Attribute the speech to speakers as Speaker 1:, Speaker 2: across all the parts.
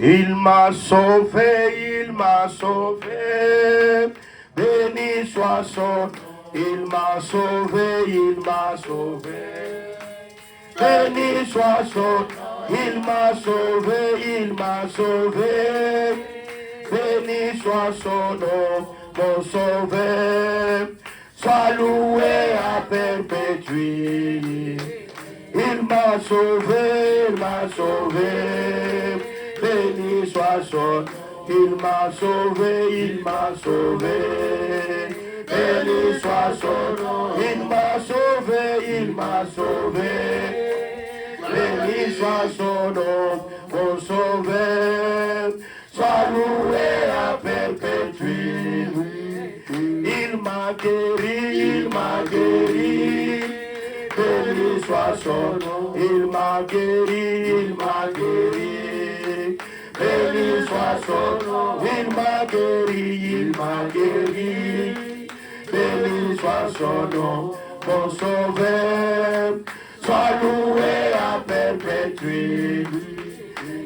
Speaker 1: Il m'a sauvé, il m'a sauvé. Béni soit son. Il m'a sauvé, il m'a sauvé. Béni soit son. Il m'a sauvé, il m'a sauvé. Béni soit son nom, mon sauveur. Sois loué à perpétuer. Il m'a sauvé, il m'a sauvé. Béni soit son. Il m'a sauvé, il m'a sauvé. Béni soit son nom. Il m'a sauvé, il m'a sauvé. Béni soit son nom, mon sauveur. Sois loué à perpétuer. Il m'a guéri, il m'a guéri. Béni soit son nom. Il m'a guéri, il m'a guéri. Béni soit son nom. Il m'a guéri, il m'a guéri. Béni soit son nom, mon sauveur. Sois loué à perpétuer.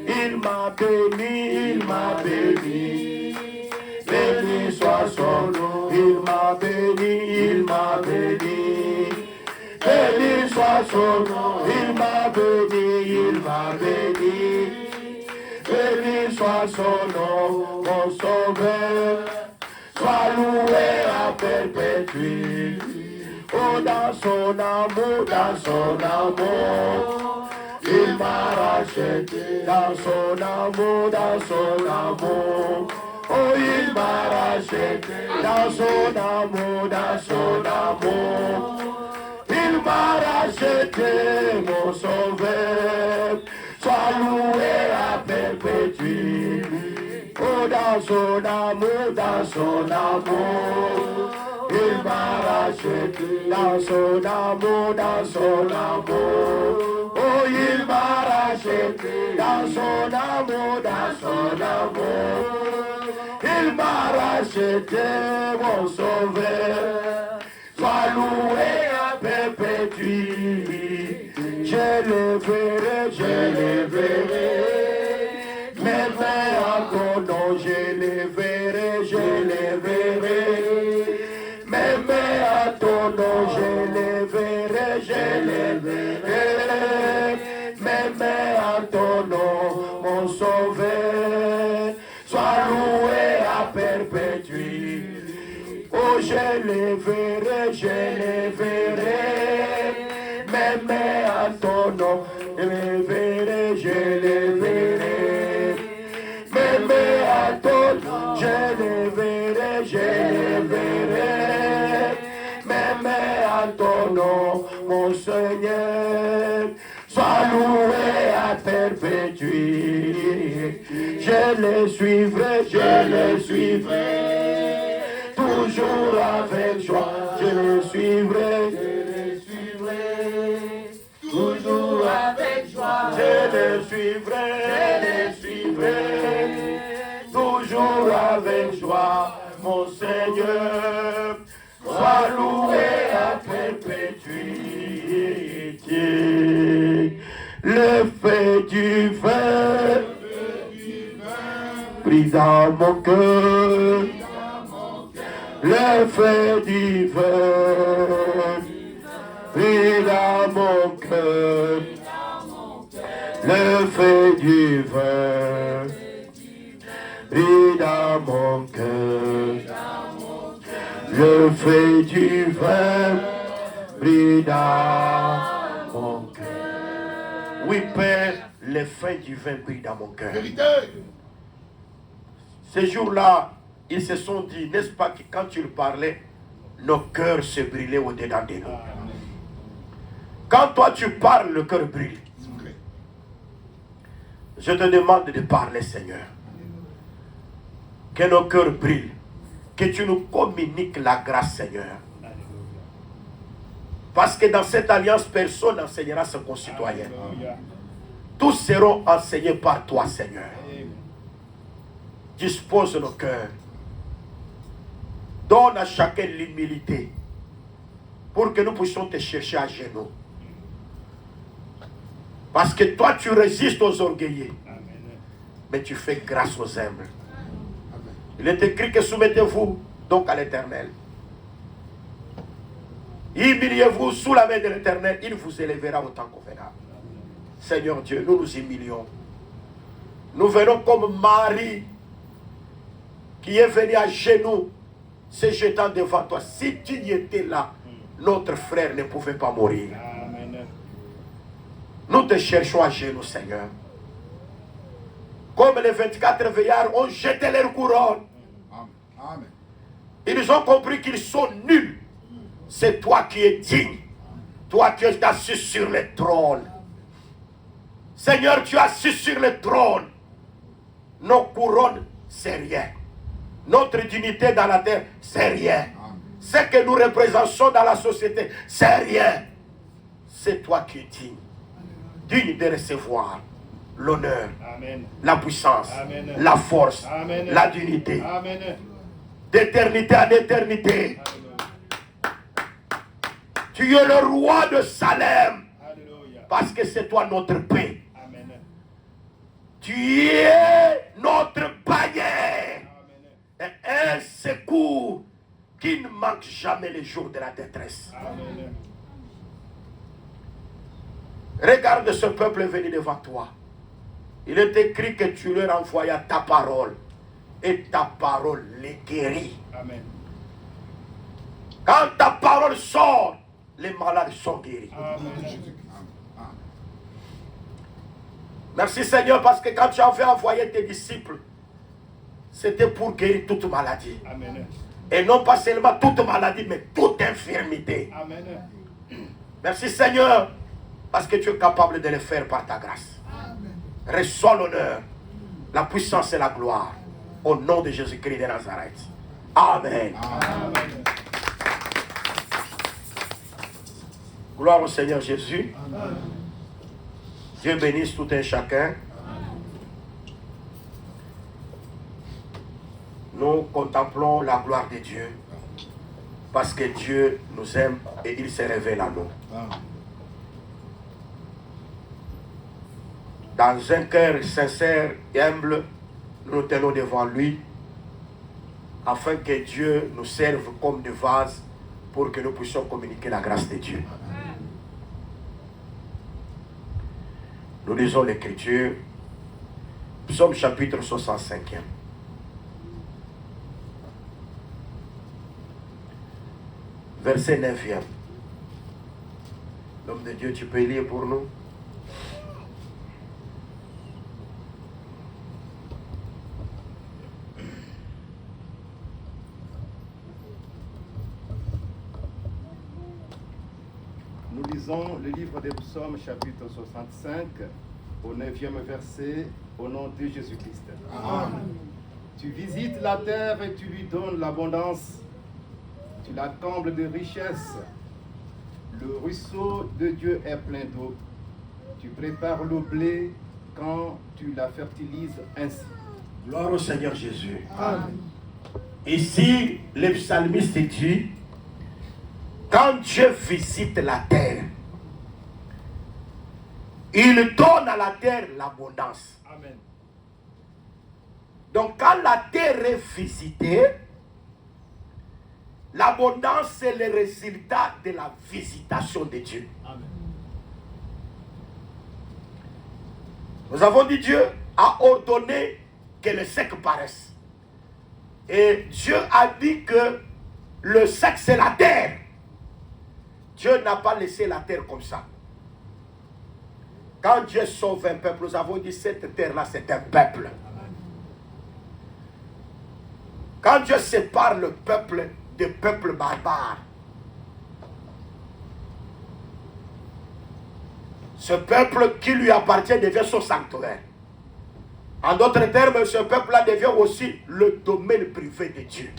Speaker 1: Il m'a béni, il m'a béni. Béni soit son nom. Il m'a béni, il m'a béni. Béni soit son nom. Il m'a béni, il m'a béni. Béni soit son nom, mon sauveur. Sois loué à perpétuer. Oh, dans son amour, dans son amour, il m'a racheté. Dans son amour, dans son amour, oh, il m'a racheté. Dans son amour, dans son amour, il m'a racheté, mon sauveur. Sois loué à perpétuer. Oh, dans son amour, dans son amour, il m'a racheté. Dans son amour, dans son amour, oh, il m'a racheté. Dans son amour, dans son amour, il m'a racheté, mon sauveur. Sois loué à perpétuer. Je le verrai, je le verrai. Mes mains à ton nom, je les verrai, je les verrai. Mes mains à ton nom, je les verrai, je les verrai. Mes mains à ton nom, mon sauveur. Sois loué à perpétuer. Oh, je les verrai, je les verrai. Mes mains à ton nom, je les verrai, je les verrai. Mes mains à ton nom, je les verrai, je les verrai. Mes mains à ton nom, mon Seigneur. Sois loué à perpétuer. Je les suivrai, je les suivrai. Toujours avec joie, je les suivrai. Toujours avec joie, je les suivrai, je les suivrai. Toujours avec joie, mon Seigneur. Sois loué à perpétuité. Le fait du vin pris dans mon cœur. Le fait du vin pris dans mon cœur. Le fait du vin pris dans mon cœur. Le fait du vin pris dans mon cœur. Oui, Père, le fait du vin pris dans mon cœur. Ces jours-là, ils se sont dit, n'est-ce pas, que quand tu parlais, nos cœurs se brillaient au-dedans de nous. Quand toi tu parles, le cœur brille. Je te demande de parler, Seigneur. Que nos cœurs brillent. Que tu nous communiques la grâce, Seigneur. Parce que dans cette alliance, personne n'enseignera ses concitoyens. Tous seront enseignés par toi, Seigneur. Dispose nos cœurs. Donne à chacun l'humilité pour que nous puissions te chercher à genoux. Parce que toi, tu résistes aux orgueilleux. mais tu fais grâce aux humbles. Il est écrit que soumettez-vous donc à l'Éternel. Humiliez-vous sous la main de l'Éternel, il vous élèvera au temps convenable. Seigneur Dieu, nous nous humilions. Nous venons comme Marie qui est venue à genoux, se jetant devant toi. Si tu y étais là, notre frère ne pouvait pas mourir. Amen. Nous te cherchons à genoux, Seigneur. Comme les 24 veillards ont jeté leur couronne. Amen. Ils ont compris qu'ils sont nuls. C'est toi qui es digne. Toi qui es assis sur le trône. Seigneur, tu es assis sur le trône. Nos couronnes, c'est rien. Notre dignité dans la terre, c'est rien. Ce que nous représentons dans la société, c'est rien. C'est toi qui es digne. Digne de recevoir l'honneur, la puissance, Amen. La force, Amen. La dignité. Amen. D'éternité en éternité. Amen. Tu es le roi de Salem. Alléluia. Parce que c'est toi notre paix. Amen. Tu es notre panier. Et un secours qui ne manque jamais les jours de la détresse. Amen. Regarde ce peuple venu devant toi. Il est écrit que tu leur envoyas ta parole. Et ta parole les guérit. Amen. Quand ta parole sort, les malades sont guéris. Amen. Merci Seigneur, parce que quand tu avais envoyé tes disciples, c'était pour guérir toute maladie. Amen. Et non pas seulement toute maladie, mais toute infirmité. Amen. Merci Seigneur, parce que tu es capable de le faire par ta grâce. Amen. Reçois l'honneur, la puissance et la gloire. Au nom de Jésus-Christ de Nazareth. Amen. Amen. Gloire au Seigneur Jésus. Amen. Dieu bénisse tout un chacun. Nous contemplons la gloire de Dieu parce que Dieu nous aime et il se révèle à nous. Dans un cœur sincère et humble, nous nous tenons devant lui afin que Dieu nous serve comme des vases pour que nous puissions communiquer la grâce de Dieu. Nous lisons l'Écriture, Psaume chapitre 65. Verset 9e. L'homme de Dieu, tu peux lire pour nous?
Speaker 2: Nous lisons le livre des Psaumes, chapitre 65, au 9e verset, au nom de Jésus-Christ. Amen. Tu visites la terre et tu lui donnes l'abondance. Tu la combles de richesses. Le ruisseau de Dieu est plein d'eau. Tu prépares le blé quand tu la fertilises ainsi.
Speaker 1: Gloire au Seigneur Jésus. Amen. Ici, le psalmiste dit, quand Dieu visite la terre, il donne à la terre l'abondance. Amen. Donc quand la terre est visitée, l'abondance c'est le résultat de la visitation de Dieu. Amen. Nous avons dit Dieu a ordonné que le sec paraisse. Et Dieu a dit que le sec c'est la terre. Dieu n'a pas laissé la terre comme ça. Quand Dieu sauve un peuple, nous avons dit cette terre-là, c'est un peuple. Quand Dieu sépare le peuple des peuples barbares, ce peuple qui lui appartient devient son sanctuaire. En d'autres termes, ce peuple-là devient aussi le domaine privé de Dieu.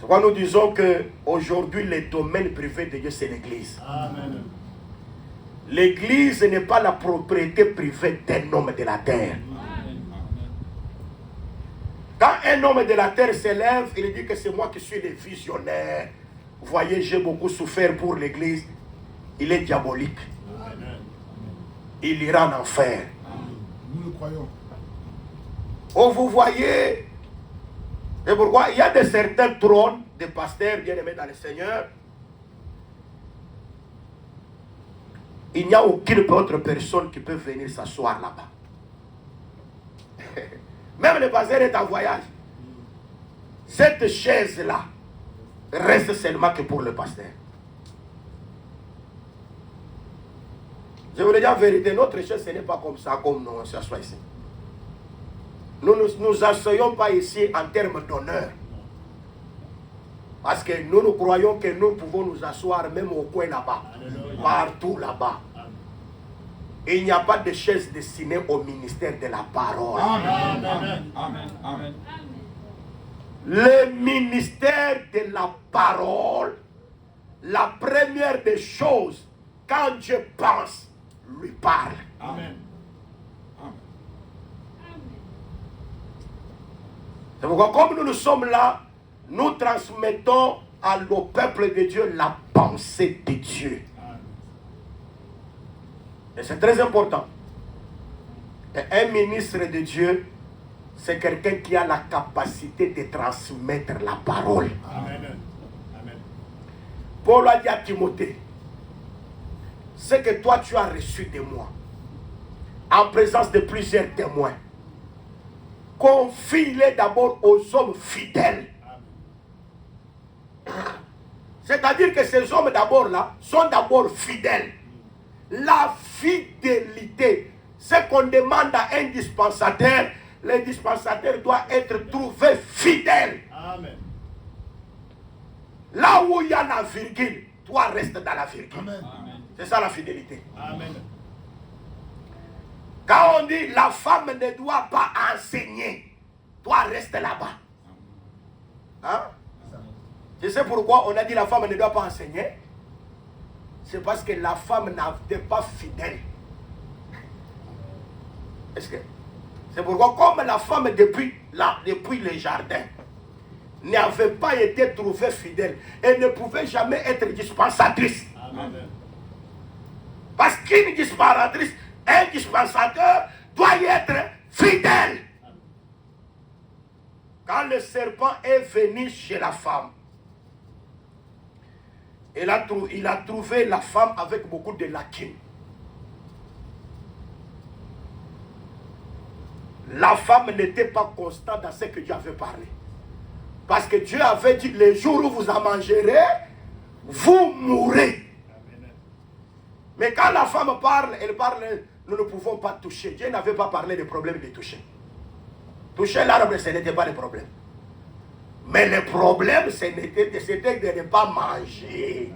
Speaker 1: C'est pourquoi nous disons qu'aujourd'hui, le domaine privé de Dieu, c'est l'Église. Amen. L'Église n'est pas la propriété privée d'un homme de la terre. Amen. Quand un homme de la terre s'élève, il dit que c'est moi qui suis le visionnaire. Vous voyez, j'ai beaucoup souffert pour l'Église. Il est diabolique. Amen. il ira en enfer.
Speaker 3: Nous le croyons.
Speaker 1: Oh, vous voyez, et pourquoi il y a de certains trônes de pasteurs bien-aimés dans le Seigneur. Il n'y a aucune autre personne qui peut venir s'asseoir là-bas. Même le pasteur est en voyage. Cette chaise-là reste seulement que pour le pasteur. Je vous le dis en vérité, notre chaise, ce n'est pas comme ça, comme nous on s'assoit ici. Nous ne nous asseyons pas ici en termes d'honneur. Parce que nous croyons que nous pouvons nous asseoir même au coin là-bas. Partout là-bas. Il n'y a pas de chaise destinée au ministère de la parole.
Speaker 3: Amen. Amen. Amen.
Speaker 1: Le ministère de la parole, la première des choses, quand Dieu pense, lui parle.
Speaker 3: Amen.
Speaker 1: C'est pourquoi, comme nous sommes là, nous transmettons au peuple de Dieu la pensée de Dieu. Et c'est très important. Et un ministre de Dieu, c'est quelqu'un qui a la capacité de transmettre la parole.
Speaker 3: Amen. Amen.
Speaker 1: Paul a dit à Timothée, ce que toi tu as reçu de moi, en présence de plusieurs témoins, confie-les d'abord aux hommes fidèles. C'est-à-dire que ces hommes d'abord là sont d'abord fidèles. La fidélité, ce qu'on demande à un dispensateur, le dispensateur doit être trouvé fidèle.
Speaker 3: Amen.
Speaker 1: Là où il y a la virgule, toi reste dans la virgule.
Speaker 3: Amen.
Speaker 1: C'est ça la fidélité.
Speaker 3: Amen.
Speaker 1: Quand on dit la femme ne doit pas enseigner, toi reste là-bas. Hein? Je sais pourquoi on a dit la femme ne doit pas enseigner. C'est parce que la femme n'était pas fidèle. Est-ce que c'est pourquoi comme la femme depuis le jardin n'avait pas été trouvée fidèle, elle ne pouvait jamais être dispensatrice.
Speaker 3: Amen.
Speaker 1: Parce qu'une dispensatrice, un dispensateur doit y être fidèle. Quand le serpent est venu chez la femme, il a trouvé la femme avec beaucoup de lacunes. La femme n'était pas constante dans ce que Dieu avait parlé. Parce que Dieu avait dit, le jour où vous en mangerez, vous mourrez. Mais quand la femme parle, elle parle, nous ne pouvons pas toucher. Dieu n'avait pas parlé des problèmes de toucher. Toucher l'arbre, ce n'était pas le problème. Mais le problème, c'était de ne pas manger.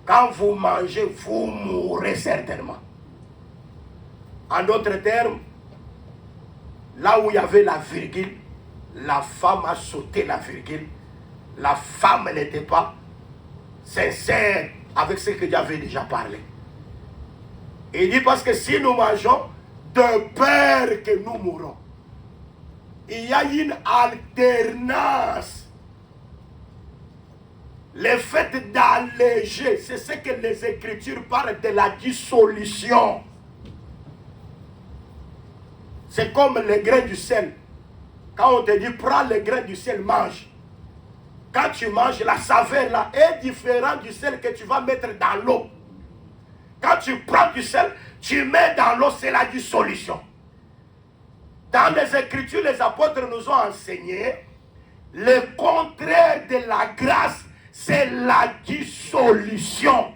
Speaker 1: Quand vous mangez, vous mourrez certainement. En d'autres termes, là où il y avait la virgule, la femme a sauté la virgule. La femme n'était pas sincère avec ce que Dieu avait déjà parlé. Il dit parce que si nous mangeons, de peur que nous mourons. Il y a une alternance. Le fait d'alléger, c'est ce que les Écritures parlent de la dissolution. C'est comme le grain du sel. Quand on te dit prends le grain du sel, mange. Quand tu manges, la saveur là est différente du sel que tu vas mettre dans l'eau. Quand tu prends du sel, tu mets dans l'eau, c'est la dissolution. Dans les Écritures, les apôtres nous ont enseigné le contraire de la grâce, c'est la dissolution.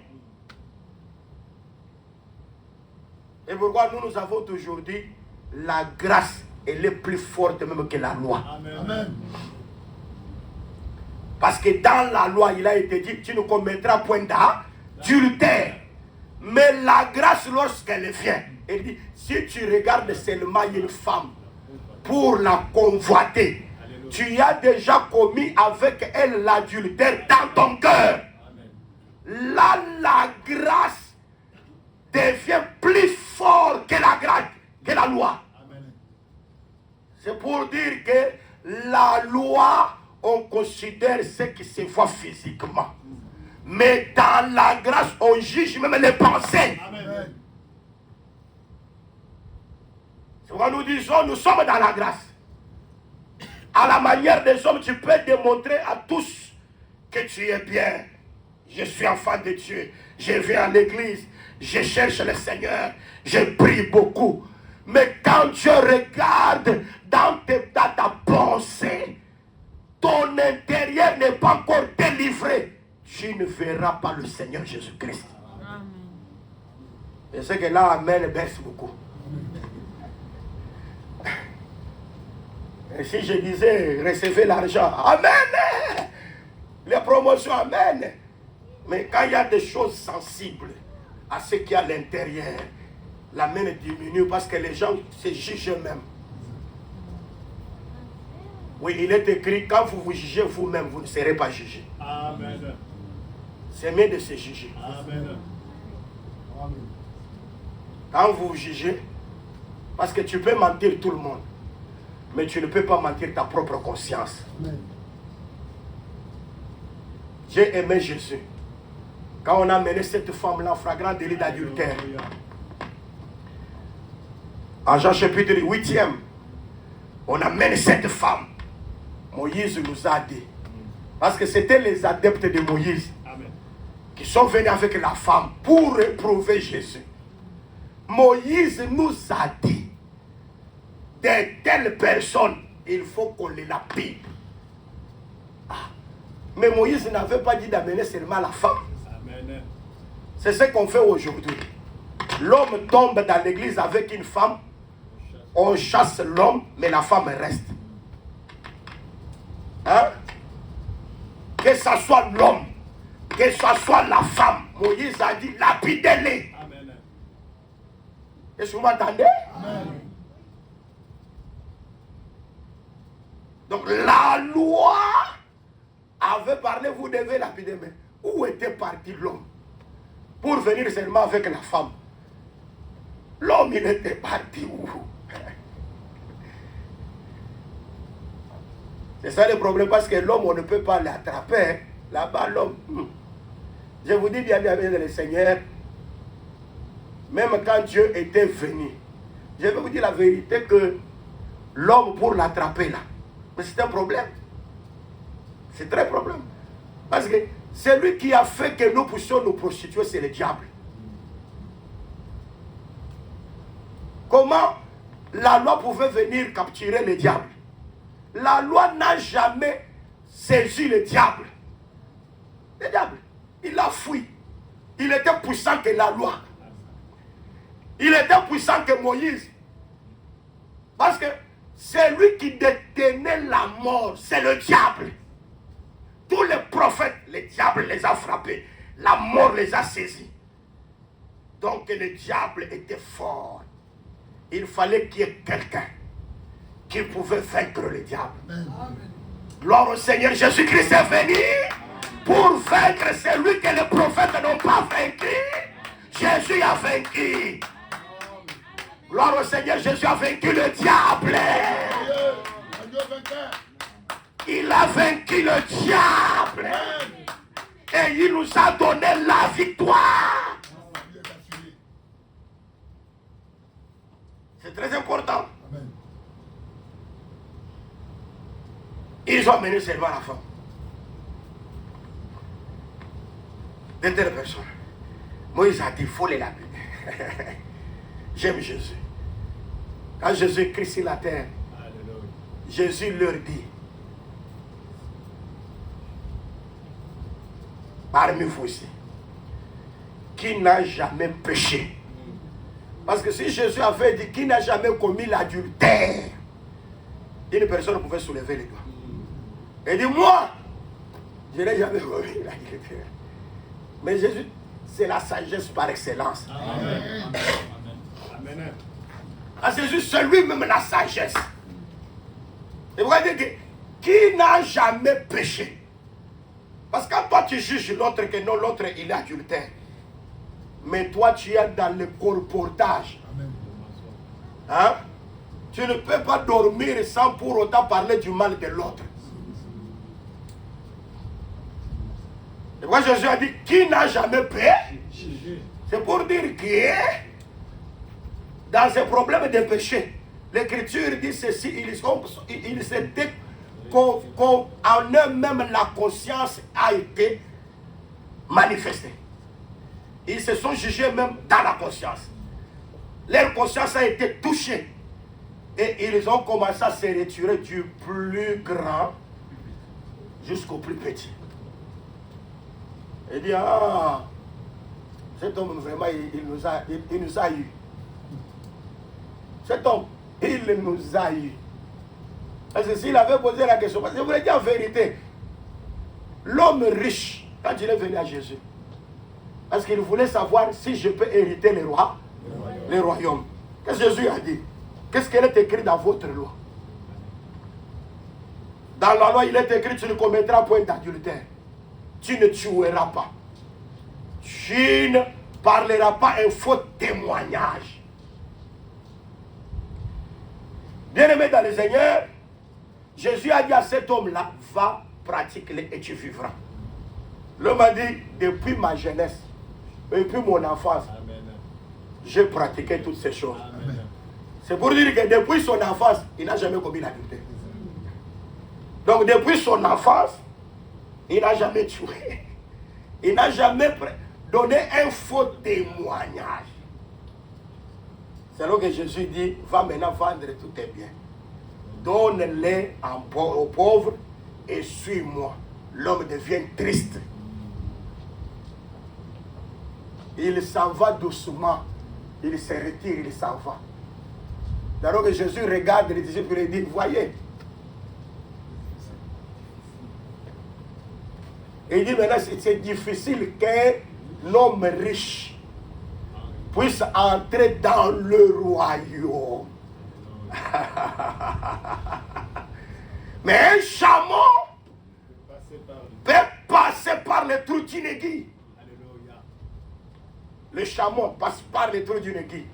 Speaker 1: Et pourquoi nous avons toujours dit la grâce, elle est plus forte même que la loi.
Speaker 3: Amen.
Speaker 1: Parce que dans la loi, il a été dit, tu ne commettras point d'adultère. Mais la grâce, lorsqu'elle vient, elle dit, si tu regardes seulement une femme pour la convoiter, tu as déjà commis avec elle l'adultère dans ton cœur. Là, la grâce devient plus forte que la grâce, que la loi. C'est pour dire que la loi, on considère ce qui se voit physiquement. Mais dans la grâce, on juge même les pensées.
Speaker 3: Amen.
Speaker 1: Quand nous disons, nous sommes dans la grâce. À la manière des hommes, tu peux démontrer à tous que tu es bien. Je suis enfant de Dieu. Je viens à l'église. Je cherche le Seigneur. Je prie beaucoup. Mais quand Dieu regarde dans ta pensée, ton intérieur n'est pas encore délivré. Tu ne verras pas le Seigneur Jésus-Christ. Et c'est que là, Amen baisse beaucoup. Et si je disais, recevez l'argent, Amen. Les promotions, Amen. Mais quand il y a des choses sensibles à ce qu'il y a à l'intérieur, l'amen diminue parce que les gens se jugent eux-mêmes. Oui, il est écrit, quand vous vous jugez vous-même, vous ne serez pas jugé.
Speaker 3: Amen.
Speaker 1: C'est mieux de se juger.
Speaker 3: Amen.
Speaker 1: Quand vous vous jugez, parce que tu peux mentir tout le monde, mais tu ne peux pas mentir ta propre conscience. J'ai aimé Jésus. Quand on a mené cette femme-là en flagrant délit d'adultère, en Jean chapitre 8e, on a mené cette femme. Moïse nous a dit, parce que c'était les adeptes de Moïse qui sont venus avec la femme pour éprouver Jésus. Moïse nous a dit, de telles personnes, il faut qu'on les lapide. Mais Moïse n'avait pas dit d'amener seulement la femme.
Speaker 3: Amen.
Speaker 1: C'est ce qu'on fait aujourd'hui. L'homme tombe dans l'église avec une femme, on chasse l'homme, mais la femme reste. Hein? Que ce soit l'homme, que ce soit la femme, Moïse a dit lapidez-les.
Speaker 3: Amen.
Speaker 1: Est-ce que vous m'entendez?
Speaker 3: Amen.
Speaker 1: Donc la loi avait parlé, vous devez lapider. Mais où était parti l'homme pour venir seulement avec la femme? L'homme, il était parti où? C'est ça le problème, parce que l'homme, on ne peut pas l'attraper. Là-bas, l'homme. Je vous dis bien, le Seigneur, même quand Dieu était venu, je vais vous dire la vérité que l'homme, pour l'attraper là, mais c'est un problème. C'est très problème. Parce que celui qui a fait que nous puissions nous prostituer, c'est le diable. Comment la loi pouvait venir capturer le diable? La loi n'a jamais saisi le diable. Le diable, il a fui. Il était puissant que la loi. Il était puissant que Moïse. Parce que celui qui détenait la mort, c'est le diable. Tous les prophètes, le diable les a frappés. La mort les a saisis. Donc le diable était fort. Il fallait qu'il y ait quelqu'un qui pouvait vaincre le diable. Gloire au Seigneur, Jésus-Christ est venu pour vaincre celui que les prophètes n'ont pas vaincu. Jésus a vaincu. Gloire au Seigneur, Jésus a vaincu le diable. Il a vaincu le diable. Et il nous a donné la victoire. C'est très important. Ils ont amené seulement la femme. De telles personnes. Moïse a dit, il faut les lapider. J'aime Jésus. Quand Jésus est sur la terre, Jésus leur dit, parmi vous aussi, qui n'a jamais péché. Parce que si Jésus avait dit qui n'a jamais commis l'adultère, une personne pouvait soulever les doigts. Et dit, moi, je n'ai jamais commis l'adultère. Mais Jésus, c'est la sagesse par excellence.
Speaker 3: Amen. Amen.
Speaker 1: À Jésus, c'est lui-même la sagesse. Et vous voyez que qui n'a jamais péché? Parce que quand toi tu juges l'autre que non, l'autre il est adultère. Mais toi tu es dans le colportage. Hein? Tu ne peux pas dormir sans pour autant parler du mal de l'autre. Et pourquoi Jésus a dit qui n'a jamais péché? C'est pour dire que dans ces problèmes de péché, L'Écriture dit ceci, ils étaient en eux-mêmes, la conscience a été manifestée. Ils se sont jugés même dans la conscience. Leur conscience a été touchée. Et ils ont commencé à se retirer du plus grand jusqu'au plus petit. Il dit, ah, cet homme vraiment, il nous a eu. Cet homme, il nous a eu. Parce que s'il avait posé la question, parce que je voulais dire en vérité, l'homme riche, quand il est venu à Jésus, parce qu'il voulait savoir si je peux hériter les royaumes. Qu'est-ce que Jésus a dit? Qu'est-ce qu'il est écrit dans votre loi? Dans la loi, il est écrit, tu ne commettras point d'adultère. Tu ne tueras pas. Tu ne parleras pas un faux témoignage. Bien-aimé dans le Seigneur, Jésus a dit à cet homme-là, va, pratique-les et tu vivras. L'homme a dit, depuis ma jeunesse, depuis mon enfance, j'ai pratiqué toutes ces choses. C'est pour dire que depuis son enfance, il n'a jamais commis l'adultère. Donc depuis son enfance, il n'a jamais tué. Il n'a jamais donné un faux témoignage. C'est là que Jésus dit, va maintenant vendre tous tes biens. Donne-les aux pauvres et suis-moi. L'homme devient triste. Il s'en va doucement. Il se retire, il s'en va. Alors que Jésus regarde les disciples et dit, voyez. Et il dit maintenant, c'est difficile qu'un homme riche puisse entrer dans le royaume. Mais un chameau peut passer par le trou d'une aiguille. Le chameau passe par le trou d'une aiguille.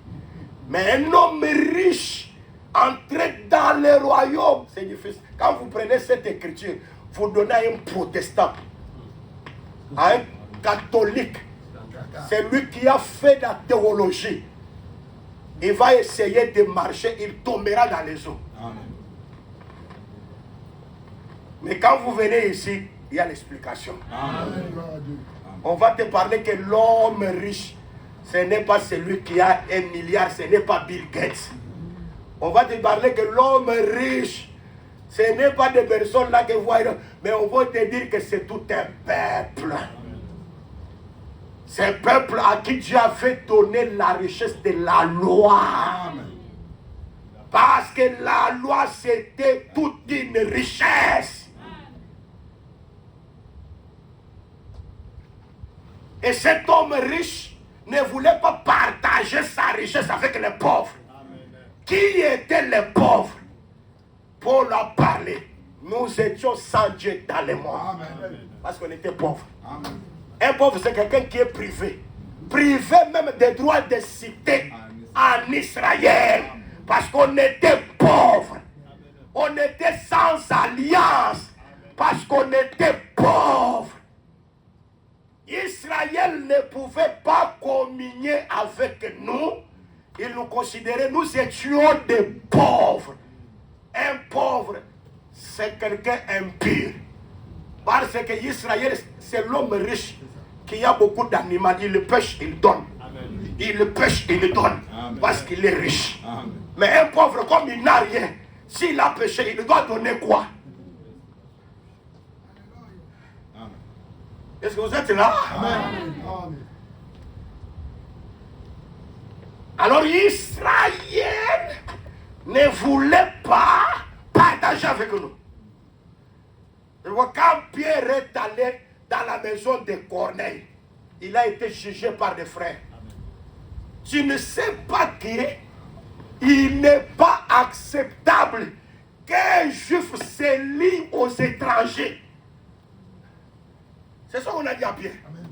Speaker 1: Mais un homme riche entrer dans le royaume, c'est difficile. Quand vous prenez cette écriture, vous donnez à un protestant, à un catholique, c'est lui qui a fait la théologie. Il va essayer de marcher, il tombera dans les eaux. Amen. Mais quand vous venez ici, il y a l'explication. On va te parler que l'homme riche, ce n'est pas celui qui a 1 milliard, ce n'est pas Bill Gates. On va te parler que l'homme riche, ce n'est pas des personnes là que vous voyez, mais on va te dire que c'est tout un peuple. C'est un peuple à qui Dieu a fait donner la richesse de la loi. Parce que la loi, c'était toute une richesse. Et cet homme riche ne voulait pas partager sa richesse avec les pauvres. Qui étaient les pauvres? Paul a parlé. Nous étions sans Dieu dans le monde. Parce qu'on était pauvres. Un pauvre, c'est quelqu'un qui est privé. Privé même des droits de cité en Israël. Parce qu'on était pauvres. On était sans alliance. Parce qu'on était pauvres. Israël ne pouvait pas communier avec nous. Il nous considérait, nous étions des pauvres. Un pauvre, c'est quelqu'un impur. Parce que Israël, c'est l'homme riche qui a beaucoup d'animaux. Il pêche, il donne. Amen. Il pêche, il donne. Amen. Parce qu'il est riche. Amen. Mais un pauvre, comme il n'a rien, s'il a péché, il doit donner quoi? Amen. Est-ce que vous êtes là? Amen. Amen. Alors Israël ne voulait pas partager avec nous. Quand Pierre est allé dans la maison de Corneille, il a été jugé par des frères. Amen. Tu ne sais pas qu'il n'est pas acceptable qu'un juif se lie aux étrangers. C'est ça qu'on a dit à Pierre. Amen.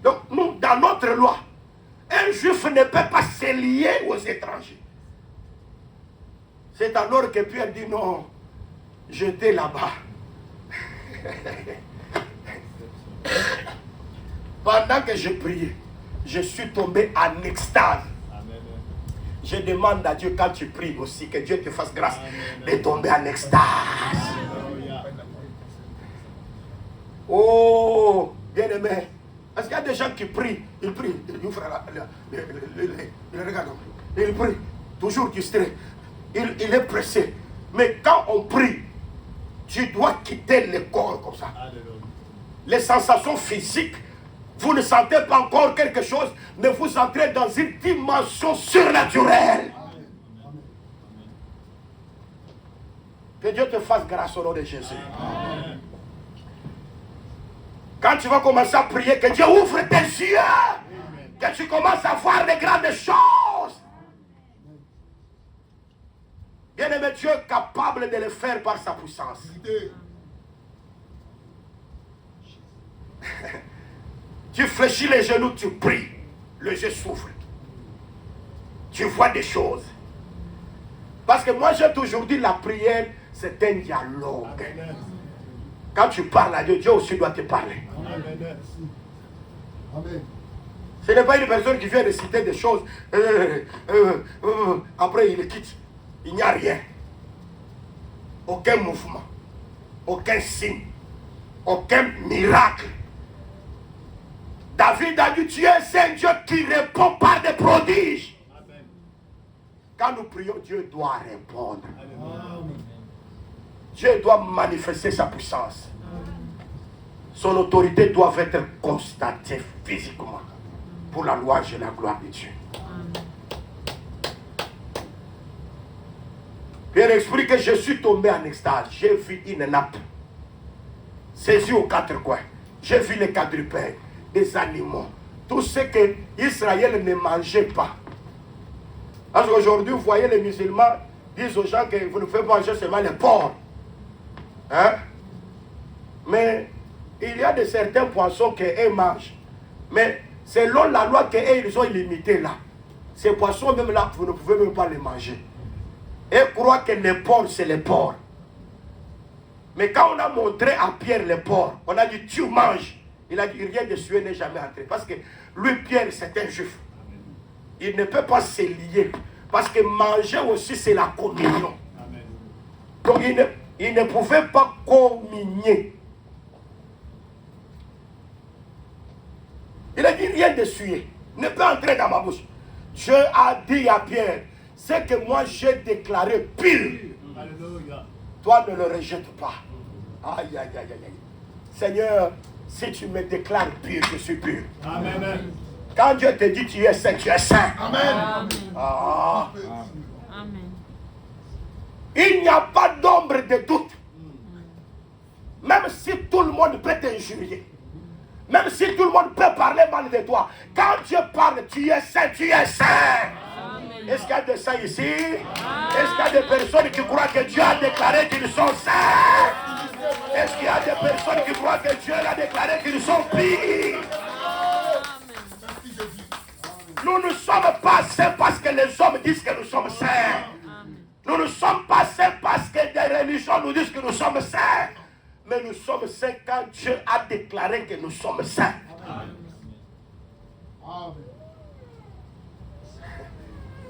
Speaker 1: Donc nous, dans notre loi, un juif ne peut pas se lier aux étrangers. C'est alors que Pierre dit non, j'étais là-bas. Pendant que je priais, je suis tombé en extase. Amen. Je demande à Dieu quand tu pries aussi que Dieu te fasse grâce de tomber en extase. Oh, bien aimé. Parce qu'il y a des gens qui prient, ils prient, ils regardent, ils prient, toujours distrait, il est pressé. Mais quand on prie, tu dois quitter le corps comme ça. Les sensations physiques, vous ne sentez pas encore quelque chose, mais vous entrez dans une dimension surnaturelle. Que Dieu te fasse grâce au nom de Jésus. Amen. Quand tu vas commencer à prier, que Dieu ouvre tes yeux, que tu commences à voir les grandes choses. Bien-aimé, Dieu est capable de le faire par sa puissance. Tu fléchis les genoux, tu pries, le jeu souffle. Tu vois des choses. Parce que moi j'ai toujours dit la prière, c'est un dialogue. Amen. Quand tu parles à Dieu, Dieu aussi doit te parler. Amen. Amen. Ce n'est pas une personne qui vient réciter des choses, après il quitte. Il n'y a rien. Aucun mouvement, aucun signe, aucun miracle. David a dit, tu es un Dieu qui répond par des prodiges. Amen. Quand nous prions, Dieu doit répondre. Amen. Dieu doit manifester sa puissance. Son autorité doit être constatée physiquement pour la louange et la gloire de Dieu. Pierre explique que je suis tombé en extase. J'ai vu une nappe saisie aux quatre coins. J'ai vu les quadrupèdes, des animaux. Tout ce que Israël ne mangeait pas. Parce qu'aujourd'hui, vous voyez, les musulmans disent aux gens que vous ne faites pas manger seulement les porcs. Hein? Mais il y a de certains poissons qu'eux mangent. Mais selon la loi qu'ils ont illimitée là, ces poissons même là, vous ne pouvez même pas les manger. Et croient que les porcs, c'est les porcs. Mais quand on a montré à Pierre les porcs, on a dit tu manges. Il a dit rien de suer n'est jamais entré. Parce que lui, Pierre, c'est un juif. Il ne peut pas se lier. Parce que manger aussi, c'est la communion. Amen. Donc il ne pouvait pas communier. Il a dit rien de suer. Ne peut entrer dans ma bouche. Dieu a dit à Pierre, ce que moi j'ai déclaré pur. Alléluia. Toi ne le rejette pas. Aïe, aïe, aïe, aïe. Seigneur, si tu me déclares pur, je suis pur. Amen. Quand Dieu te dit tu es saint, tu es saint. Amen. Ah. Amen. Il n'y a pas d'ombre de doute. Même si tout le monde peut t'injurier. Même si tout le monde peut parler mal de toi. Quand Dieu parle, tu es saint, tu es saint. Amen. Est-ce qu'il y a des saints ici? Est-ce qu'il y a des personnes qui croient que Dieu a déclaré qu'ils sont saints? Est-ce qu'il y a des personnes qui croient que Dieu a déclaré qu'ils sont pires? Nous ne sommes pas saints parce que les hommes disent que nous sommes saints. Nous ne sommes pas saints parce que des religions nous disent que nous sommes saints. Mais nous sommes saints quand Dieu a déclaré que nous sommes saints. Amen.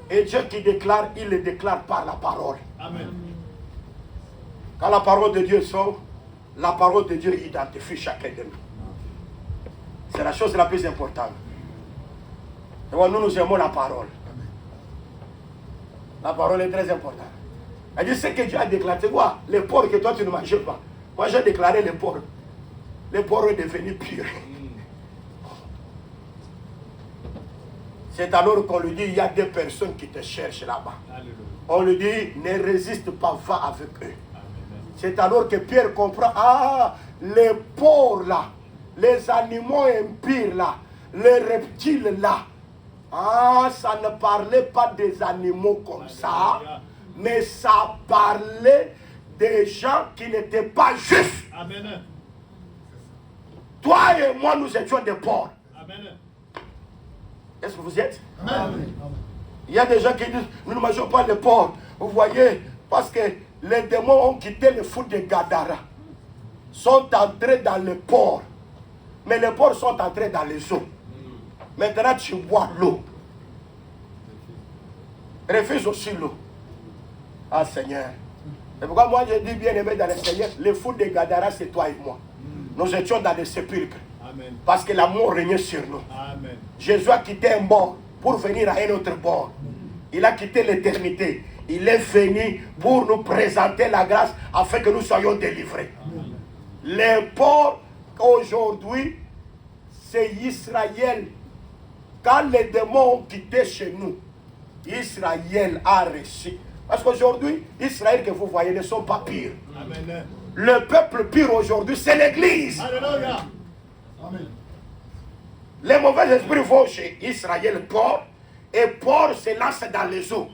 Speaker 1: Et Dieu qui déclare, il le déclare par la parole. Amen. Quand la parole de Dieu sort, la parole de Dieu identifie chacun de nous. C'est la chose la plus importante. Et nous aimons la parole. La parole est très importante. Elle dit ce que Dieu a déclaré. Tu vois, les porcs que toi tu ne manges pas. Moi j'ai déclaré les porcs. Les porcs sont devenus purs. C'est alors qu'on lui dit, il y a des personnes qui te cherchent là-bas. On lui dit, ne résiste pas, va avec eux. C'est alors que Pierre comprend, ah, les porcs là, les animaux impurs là, les reptiles là, ah, ça ne parlait pas des animaux comme ça, mais ça parlait des gens qui n'étaient pas justes. Amen. Toi et moi, nous étions des porcs. Amen. Est-ce que vous y êtes? Amen. Il y a des gens qui disent, nous ne mangeons pas les porcs. Vous voyez, parce que les démons ont quitté le fou de Gadara. Sont entrés dans les porcs. Mais les porcs sont entrés dans les eaux. Maintenant, tu bois l'eau. refuse aussi l'eau. Ah Seigneur. C'est pourquoi moi je dis bien aimé dans le Seigneur, le fou de Gadara c'est toi et moi. Nous étions dans des sépulcres.
Speaker 3: Amen.
Speaker 1: Parce que l'amour régnait sur nous.
Speaker 3: Amen.
Speaker 1: Jésus a quitté un bord pour venir à un autre bord. Il a quitté l'éternité. Il est venu pour nous présenter la grâce afin que nous soyons délivrés. Les ports aujourd'hui, c'est Israël. Quand les démons ont quitté chez nous, Israël a reçu. Parce qu'aujourd'hui, Israël que vous voyez ne sont pas pires.
Speaker 3: Amen.
Speaker 1: Le peuple pire aujourd'hui, c'est l'Église.
Speaker 3: Alléluia.
Speaker 2: Amen.
Speaker 1: Les mauvais esprits vont chez Israël, Paul, et Paul se lance dans les eaux.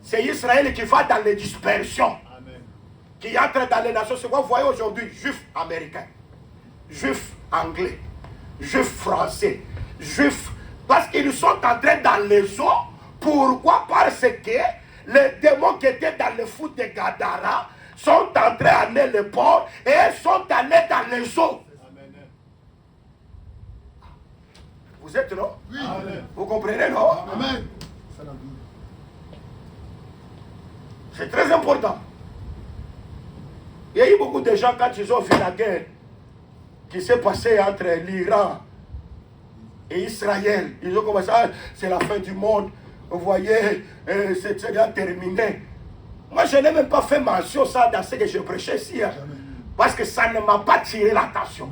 Speaker 1: C'est Israël qui va dans les dispersions,
Speaker 3: Amen.
Speaker 1: qui entre dans les nations. C'est quoi vous voyez aujourd'hui, juifs américains, juifs anglais, juifs français, juifs, parce qu'ils sont entrés dans les eaux. Pourquoi? Parce que les démons qui étaient dans le fou de Gadara sont entrés à aller le port et sont allés dans les eaux.
Speaker 3: Amen.
Speaker 1: Vous êtes non?
Speaker 2: Oui.
Speaker 3: Amen.
Speaker 1: Vous comprenez non?
Speaker 2: Amen.
Speaker 1: C'est très important. Il y a eu beaucoup de gens quand ils ont vu la guerre qui s'est passée entre l'Iran et Israël. Ils ont commencé à c'est la fin du monde. Vous voyez, c'est déjà terminé. Moi, je n'ai même pas fait mention ça dans ce que je prêchais ici. Hein, parce que ça ne m'a pas tiré l'attention.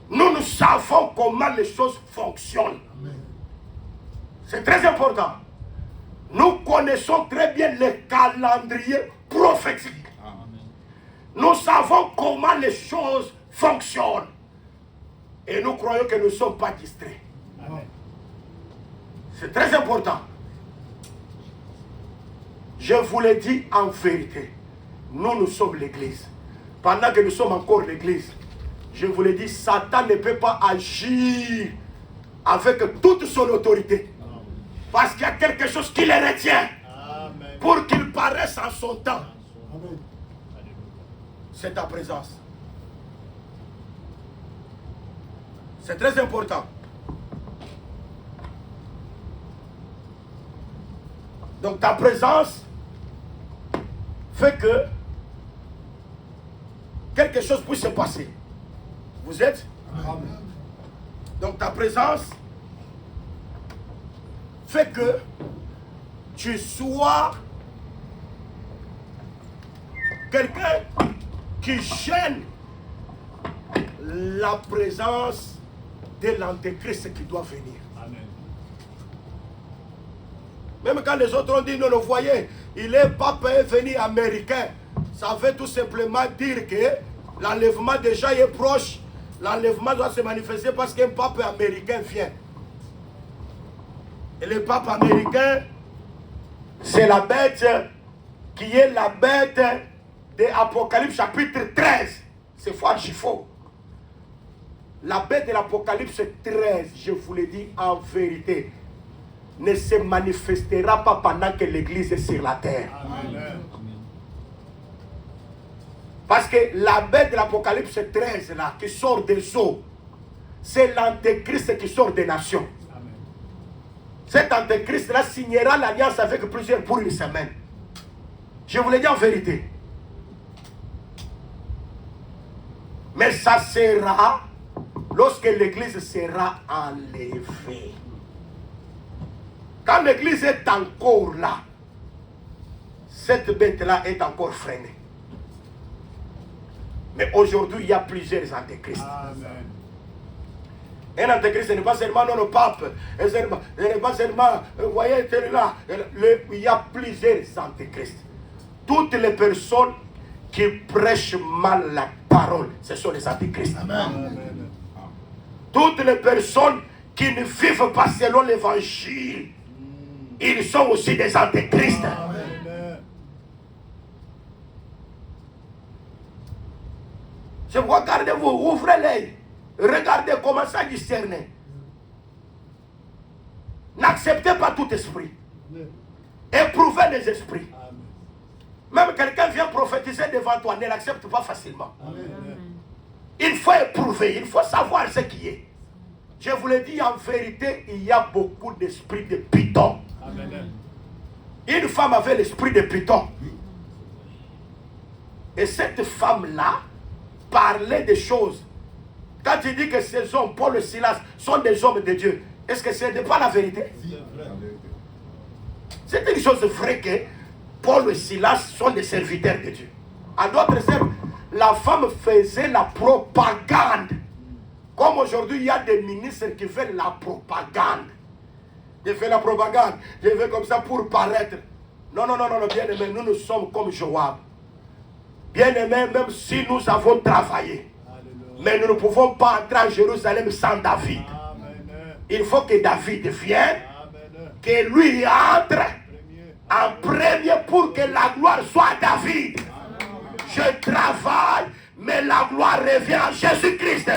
Speaker 1: Nous savons comment les choses fonctionnent. C'est très important. Nous connaissons très bien le calendrier prophétique. Nous savons comment les choses fonctionnent. Et nous croyons que nous ne sommes pas distraits.
Speaker 3: Amen.
Speaker 1: C'est très important. Je vous le dis en vérité. Nous sommes l'Église. Pendant que nous sommes encore l'Église, je vous le dis, Satan ne peut pas agir avec toute son autorité. Parce qu'il y a quelque chose qui les retient
Speaker 3: Amen.
Speaker 1: pour qu'ils paraissent en son temps.
Speaker 2: Amen.
Speaker 1: C'est ta présence. C'est très important. Donc ta présence fait que quelque chose puisse se passer. Vous êtes?
Speaker 2: Amen.
Speaker 1: Donc ta présence fait que tu sois quelqu'un qui gêne la présence de l'antéchrist qui doit venir.
Speaker 3: Amen.
Speaker 1: Même quand les autres ont dit non, vous voyez, il est pape est venu américain. Ça veut tout simplement dire que l'enlèvement déjà est proche. L'enlèvement doit se manifester parce qu'un pape américain vient. Et le pape américain, c'est la bête qui est la bête de Apocalypse chapitre 13. C'est fort, il faut. La bête de l'Apocalypse 13, je vous le dis en vérité, ne se manifestera pas pendant que l'Église est sur la terre.
Speaker 3: Amen.
Speaker 1: Parce que la bête de l'Apocalypse 13, là, qui sort des eaux, c'est l'antéchrist qui sort des nations.
Speaker 3: Amen.
Speaker 1: Cet antéchrist-là signera l'alliance avec plusieurs pour une semaine. Je vous le dis en vérité. Mais ça sera lorsque l'Église sera enlevée. Quand l'Église est encore là, cette bête-là est encore freinée. Mais aujourd'hui, il y a plusieurs antéchrists.
Speaker 3: Amen.
Speaker 1: Un antéchrist, ce n'est pas seulement le pape, ce n'est pas seulement, vous voyez, là, il y a plusieurs antéchrists. Toutes les personnes qui prêchent mal la parole, ce sont les antéchrists.
Speaker 2: Amen.
Speaker 1: Toutes les personnes qui ne vivent pas selon l'évangile, ils sont aussi des antéchrists.
Speaker 3: Amen.
Speaker 1: Je vous regardez-vous, ouvrez l'œil. Regardez comment ça discerner. N'acceptez pas tout esprit. Éprouvez les esprits. Même quelqu'un vient prophétiser devant toi, ne l'accepte pas facilement.
Speaker 3: Amen.
Speaker 1: Il faut éprouver, il faut savoir ce qui est. Je vous le dis en vérité, il y a beaucoup d'esprits de python.
Speaker 3: Amen.
Speaker 1: Une femme avait l'esprit de python. Et cette femme-là parlait des choses. Quand il dit que ces hommes, Paul et Silas, sont des hommes de Dieu, est-ce que ce n'est pas la vérité? C'est une chose vraie que Paul et Silas sont des serviteurs de Dieu. En d'autres termes, la femme faisait la propagande. Comme aujourd'hui, il y a des ministres qui font la propagande. Je fais la propagande, je vais comme ça pour paraître. Non, bien aimé, nous sommes comme Joab. Bien aimé, même si nous avons travaillé, mais nous ne pouvons pas entrer en Jérusalem sans David.
Speaker 3: Amen.
Speaker 1: Il faut que David vienne, que lui entre en premier pour que la gloire soit à David. Je travaille, mais la gloire revient à Jésus-Christ.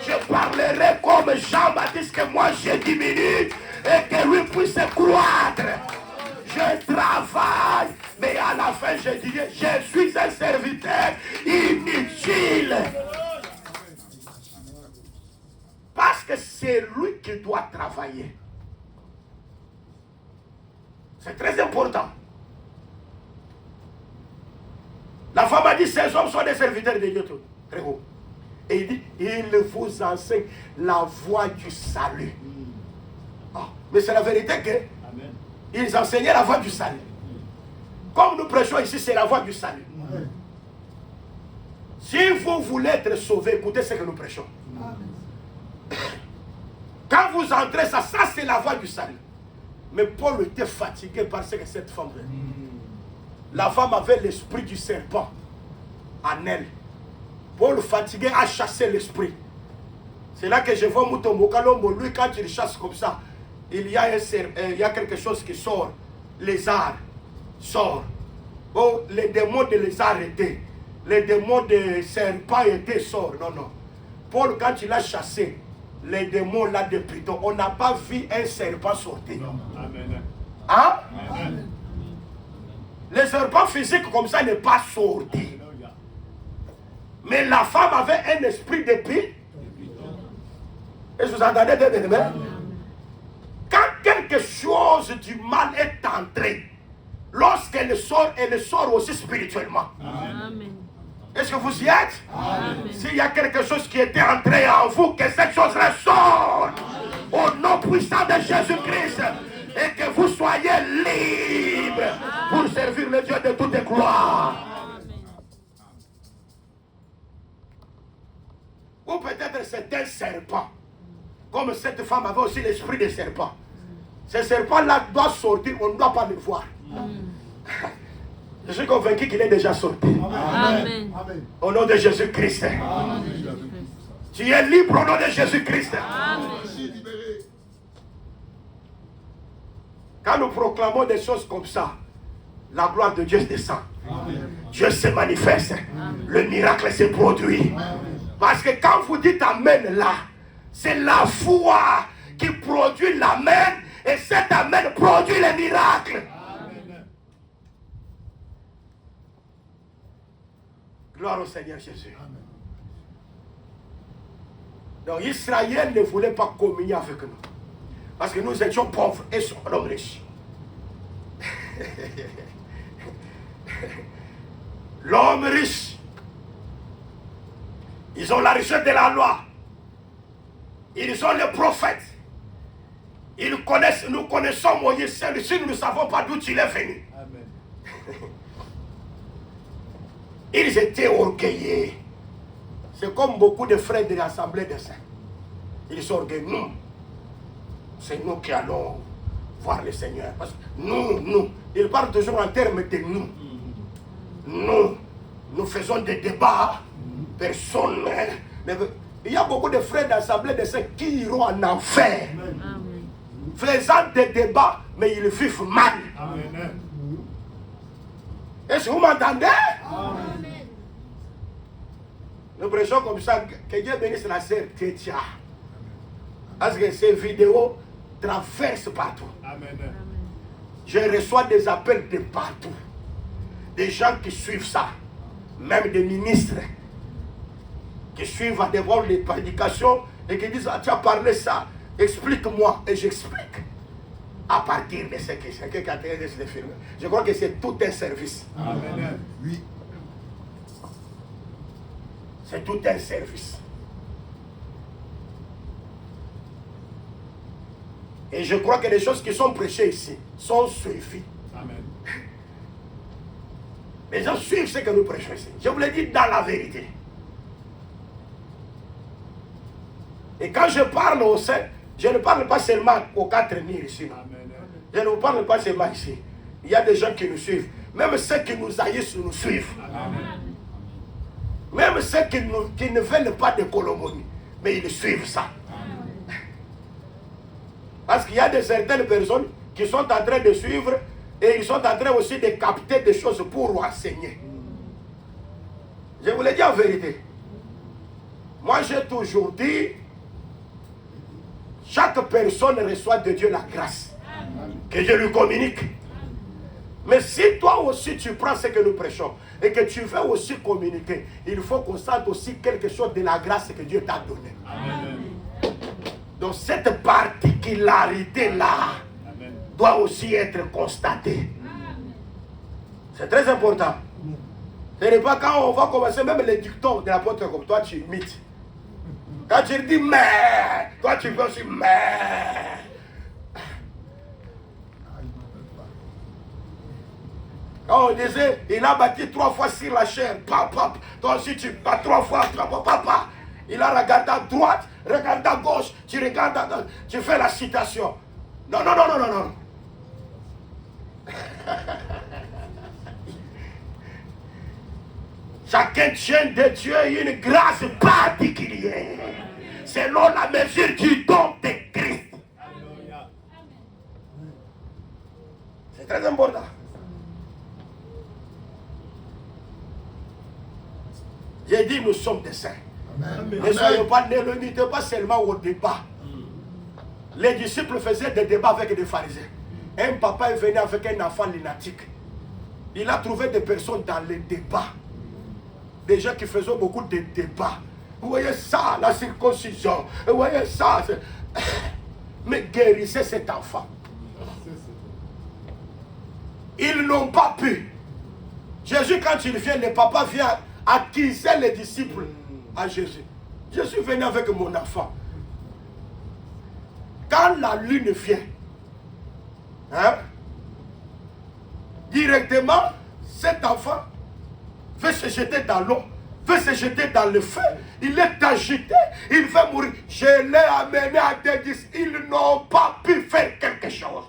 Speaker 1: Je parlerai comme Jean-Baptiste, que moi je diminue et que lui puisse croître. Je travaille, mais à la fin je dirai, je suis un serviteur inutile. Parce que c'est lui qui doit travailler. C'est très important. La femme a dit, ces hommes sont des serviteurs de Dieu. Très haut. Et il dit, il vous enseigne la voie du salut. Ah, mais c'est la vérité que ils enseignaient la voie du salut. Comme nous prêchons ici, c'est la voie du salut. Si vous voulez être sauvé, écoutez ce que nous prêchons. Quand vous entrez, ça c'est la voie du salut. Mais Paul était fatigué parce que cette femme, la femme avait l'esprit du serpent en elle. Paul fatigué a chassé l'esprit. C'est là que je vois Mutombo Kalombo, lui quand il chasse comme ça, il y a quelque chose qui sort. Lézard sort. Oh, les démons de lézard étaient. Les démons de serpent étaient sort. Non. Paul quand il a chassé les démons là de python, on n'a pas vu un serpent sortir.
Speaker 3: Amen.
Speaker 1: Hein?
Speaker 3: Amen.
Speaker 1: Le serpent physique comme ça n'est pas sorti. Mais la femme avait un esprit de python. Et vous entendez bien? Quand quelque chose du mal est entré, lorsqu'elle sort, elle sort aussi spirituellement.
Speaker 4: Amen.
Speaker 1: Est-ce que vous y êtes?
Speaker 4: Amen.
Speaker 1: S'il y a quelque chose qui était entré en vous, que cette chose-là sorte au nom puissant de Jésus-Christ et que vous soyez libres pour servir le Dieu de toutes les gloires. Ou peut-être c'est un serpent. Comme cette femme avait aussi l'esprit de serpent. Ce serpent-là doit sortir, on ne doit pas le voir. Je suis convaincu qu'il est déjà sorti.
Speaker 4: Amen.
Speaker 1: Au nom de Jésus-Christ. Tu es libre au nom de Jésus-Christ.
Speaker 4: Amen.
Speaker 1: Quand nous proclamons des choses comme ça, la gloire de Dieu descend. Dieu se manifeste. Le miracle se produit. Parce que quand vous dites Amen là, c'est la foi qui produit l'Amen et cet Amen produit le miracle. Gloire au Seigneur Jésus. Donc Israël ne voulait pas communier avec nous. Parce que nous étions pauvres et son homme riche. L'homme riche. Ils ont la richesse de la loi. Ils ont les prophètes. Ils connaissent, nous connaissons Moïse. Celui-ci, nous ne savons pas d'où il est venu.
Speaker 3: Amen.
Speaker 1: Ils étaient orgueilleux. C'est comme beaucoup de frères de l'Assemblée des Saints. Ils sont orgueilleux. Nous, c'est nous qui allons voir le Seigneur. Parce que nous. Ils parlent toujours en termes de nous. Nous faisons des débats. Personne ne veut. Il y a beaucoup de frères d'Assemblée des Saints qui iront en enfer.
Speaker 4: Amen.
Speaker 1: Faisant des débats, mais ils vivent mal.
Speaker 3: Amen.
Speaker 1: Est-ce que vous m'entendez? Nous prêchons comme ça, que Dieu bénisse la sœur Tétia. Parce que ces vidéos traversent partout.
Speaker 3: Amen.
Speaker 1: Je reçois des appels de partout. Des gens qui suivent ça. Même des ministres qui suivent à devant les prédications et qui disent, ah, tu as parlé ça, explique-moi. Et j'explique. À partir de ce que c'est quelqu'un qui a traité de ce film. Je crois que c'est tout un service.
Speaker 3: Amen.
Speaker 4: Oui.
Speaker 1: C'est tout un service. Et je crois que les choses qui sont prêchées ici sont suivies.
Speaker 3: Amen.
Speaker 1: Les gens suivent ce que nous prêchons ici. Je vous l'ai dit dans la vérité. Et quand je parle au sein, je ne parle pas seulement aux 4 murs ici. Non.
Speaker 3: Amen.
Speaker 1: Je ne vous parle pas seulement ici. Il y a des gens qui nous suivent. Même ceux qui nous haïssent nous suivent.
Speaker 3: Amen.
Speaker 1: Même ceux qui ne veulent pas de Colomonie. Mais ils suivent ça. Parce qu'il y a certaines personnes qui sont en train de suivre et ils sont en train aussi de capter des choses pour enseigner. Je vous l'ai dit en vérité. Moi j'ai toujours dit, chaque personne reçoit de Dieu la grâce que Dieu lui communique. Mais si toi aussi tu prends ce que nous prêchons et que tu veux aussi communiquer, il faut qu'on sente aussi quelque chose de la grâce que Dieu t'a donnée.
Speaker 3: Amen.
Speaker 1: Donc cette particularité-là doit aussi être constatée. C'est très important. Ce n'est pas quand on va commencer, même les dictons de l'apôtre comme toi, tu imites. Quand tu dis mais, toi tu peux aussi mais. Quand on disait, il a bâti 3 fois sur la chair, papa, toi aussi tu bats 3 fois, papa. Il a regardé à droite, regarde à gauche, tu regardes à droite, tu fais la citation. Non. Chacun tient de Dieu une grâce particulière, selon la mesure du don de Christ.
Speaker 3: Alléluia.
Speaker 1: C'est très important. J'ai dit, nous sommes des saints. Ne soyez pas, ne le limitez pas seulement au débat. Les disciples faisaient des débats avec des pharisiens. Un papa est venu avec un enfant lunatique. Il a trouvé des personnes dans les débats. Des gens qui faisaient beaucoup de débats. Vous voyez ça, la circoncision. Vous voyez ça. Mais guérissez cet enfant. Ils n'ont pas pu. Jésus, quand il vient, le papa vient accuser les disciples à Jésus. Je suis venu avec mon enfant. Quand la lune vient, directement, cet enfant veut se jeter dans l'eau, veut se jeter dans le feu. Il est agité, il veut mourir. Je l'ai amené à des disciples. Ils n'ont pas pu faire quelque chose.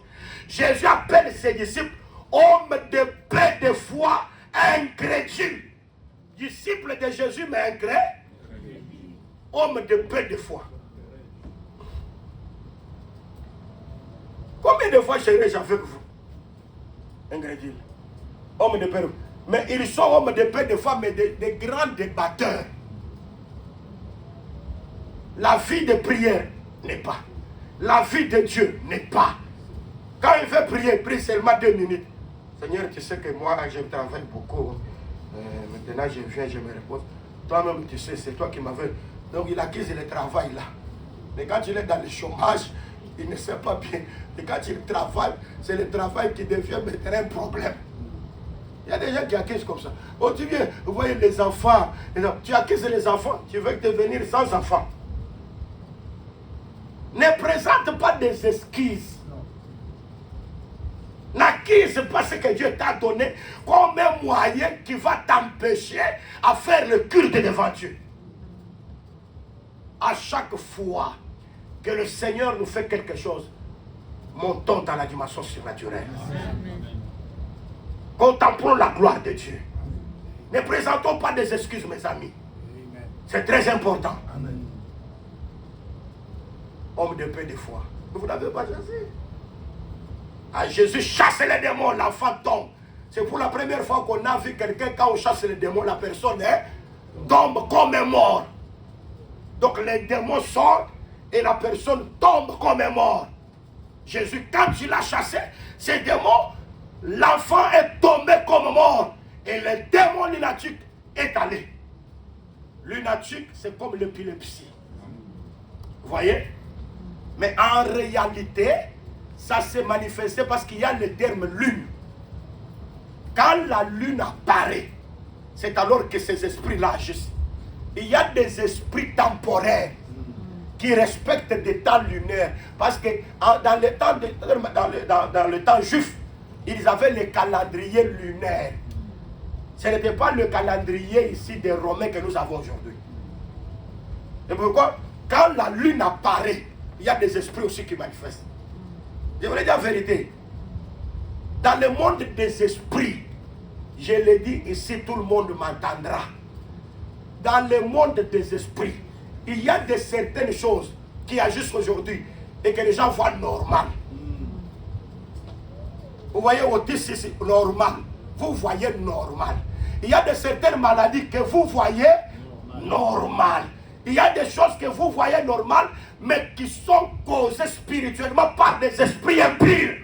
Speaker 1: Jésus appelle ses disciples hommes de paix, de foi, incrédules. Disciples de Jésus, mais incrédules. Hommes de paix, de foi. Combien de fois j'ai avec vous? Ingrédients. Hommes de paix. Mais ils sont hommes de paix, de foi, mais des grands débatteurs. La vie de prière n'est pas. La vie de Dieu n'est pas. Quand il veut prier, prie seulement 2 minutes. Seigneur, tu sais que moi, je travaille beaucoup. Maintenant, je viens, je me repose. Toi-même, tu sais, c'est toi qui m'avais. Donc, il accuse le travail là. Mais quand il est dans le chômage, il ne sait pas bien. Et quand il travaille, c'est le travail qui devient maintenant un problème. Il y a des gens qui accusent comme ça. Oh, tu viens, vous voyez les enfants. Tu accuses les enfants, tu veux devenir sans enfants. Ne présente pas des excuses. N'accuse pas ce que Dieu t'a donné comme un moyen qui va t'empêcher à faire le culte devant Dieu. À chaque fois que le Seigneur nous fait quelque chose, montons dans la dimension surnaturelle. Contemplons la gloire de Dieu. Ne présentons pas des excuses, mes amis. C'est très important. Amen. Homme de paix, de foi. Vous n'avez pas chassé. À Jésus chasse les démons, l'enfant tombe. C'est pour la première fois qu'on a vu quelqu'un, quand on chasse les démons, la personne tombe comme un mort. Donc les démons sortent et la personne tombe comme un mort. Jésus, quand il a chassé ces démons, l'enfant est tombé comme mort. Et le démon lunatique est allé. Lunatique, c'est comme l'épilepsie. Vous voyez? Mais en réalité, ça s'est manifesté parce qu'il y a le terme lune. Quand la lune apparaît, c'est alors que ces esprits-là agissent. Il y a des esprits temporaires qui respectent des temps lunaires. Parce que dans le temps juif, ils avaient le calendrier lunaire. Ce n'était pas le calendrier ici des Romains que nous avons aujourd'hui. Et pourquoi? Quand la lune apparaît, il y a des esprits aussi qui manifestent. Je voulais dire la vérité. Dans le monde des esprits, je l'ai dit ici, tout le monde m'entendra. Dans le monde des esprits, il y a de certaines choses qui agissent aujourd'hui et que les gens voient normal. Vous voyez autisme, c'est normal. Vous voyez normal. Il y a de certaines maladies que vous voyez normal. Il y a des choses que vous voyez normal, mais qui sont causées spirituellement par des esprits impurs.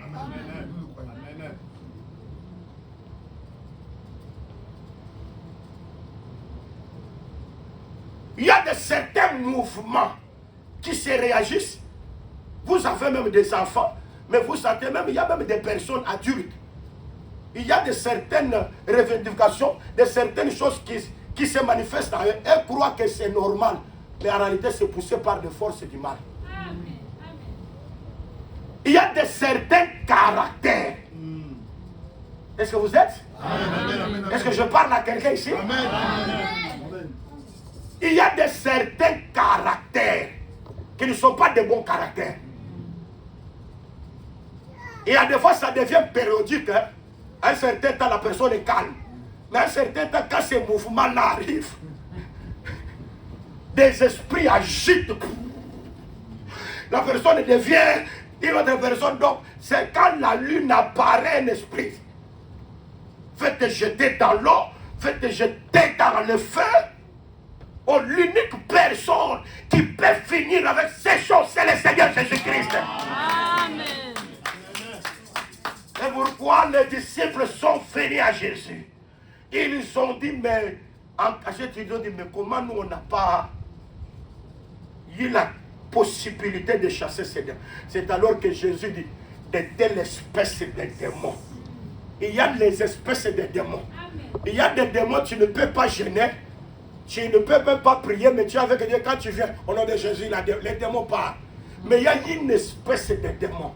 Speaker 1: Il y a de certains mouvements qui se réagissent. Vous avez même des enfants, mais vous sentez même, il y a même des personnes adultes. Il y a de certaines revendications, de certaines choses qui se manifestent en eux. Elles croient que c'est normal, mais en réalité c'est poussé par des forces du mal. Il y a de certains caractères. Est-ce que vous êtes? Est-ce que je parle à quelqu'un ici? Il y a de certains caractères qui ne sont pas de bons caractères. Et à des fois, ça devient périodique. Hein? À un certain temps, la personne est calme. Mais à un certain temps, quand ces mouvements-là arrivent, des esprits agitent. La personne devient une autre personne. Donc, c'est quand la lune apparaît un esprit. Faites jeter dans l'eau, faites jeter dans le feu. Oh, l'unique personne qui peut finir avec ces choses, c'est le Seigneur Jésus-Christ. Amen. Et pourquoi les disciples sont venus à Jésus? Ils ont dit, mais comment nous on n'a pas eu la possibilité de chasser ces démons? C'est alors que Jésus dit, de telles espèces de démons. Il y a les espèces de démons. Il y a des démons que tu ne peux pas gêner. Tu ne peux même pas prier, mais tu es avec Dieu. Quand tu viens au nom de Jésus, les démons partent. Mais il y a une espèce de démons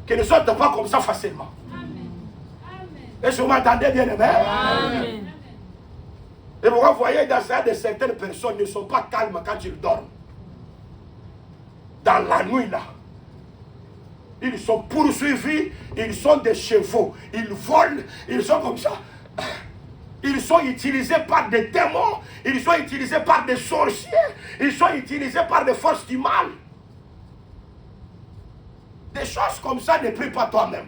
Speaker 1: qui ne sortent pas comme ça facilement. Est-ce que vous m'entendez bien, amen? Et vous voyez, dans ça, certaines personnes ne sont pas calmes quand ils dorment. Dans la nuit, là, ils sont poursuivis, ils sont des chevaux, ils volent, ils sont comme ça. Ils sont utilisés par des démons, ils sont utilisés par des sorciers, ils sont utilisés par des forces du mal. Des choses comme ça, ne prie pas toi-même.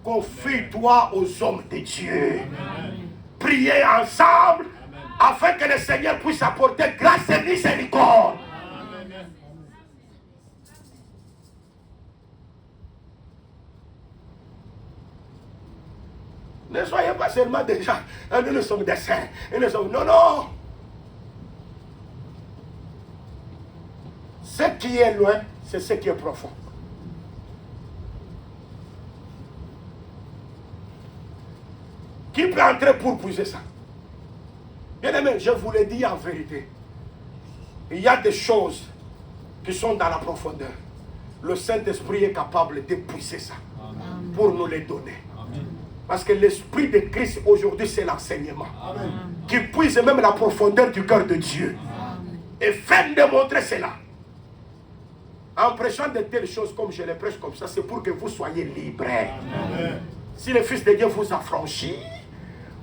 Speaker 1: Confie-toi aux hommes de Dieu. Amen. Priez ensemble. Amen. Afin que le Seigneur puisse apporter grâce et miséricorde. Amen. Ne soyez pas seulement des gens, nous sommes des saints. Non, non. Ce qui est loin, c'est ce qui est profond. Qui peut entrer pour puiser ça? Bien aimé, je vous le dis en vérité. Il y a des choses qui sont dans la profondeur. Le Saint-Esprit est capable de puiser ça. Amen. Pour nous les donner. Amen. Parce que l'Esprit de Christ aujourd'hui, c'est l'enseignement. Amen. Qui puise même la profondeur du cœur de Dieu. Amen. Et fait démontrer cela. En prêchant de telles choses comme je les prêche comme ça, c'est pour que vous soyez libres. Amen. Si le Fils de Dieu vous affranchit,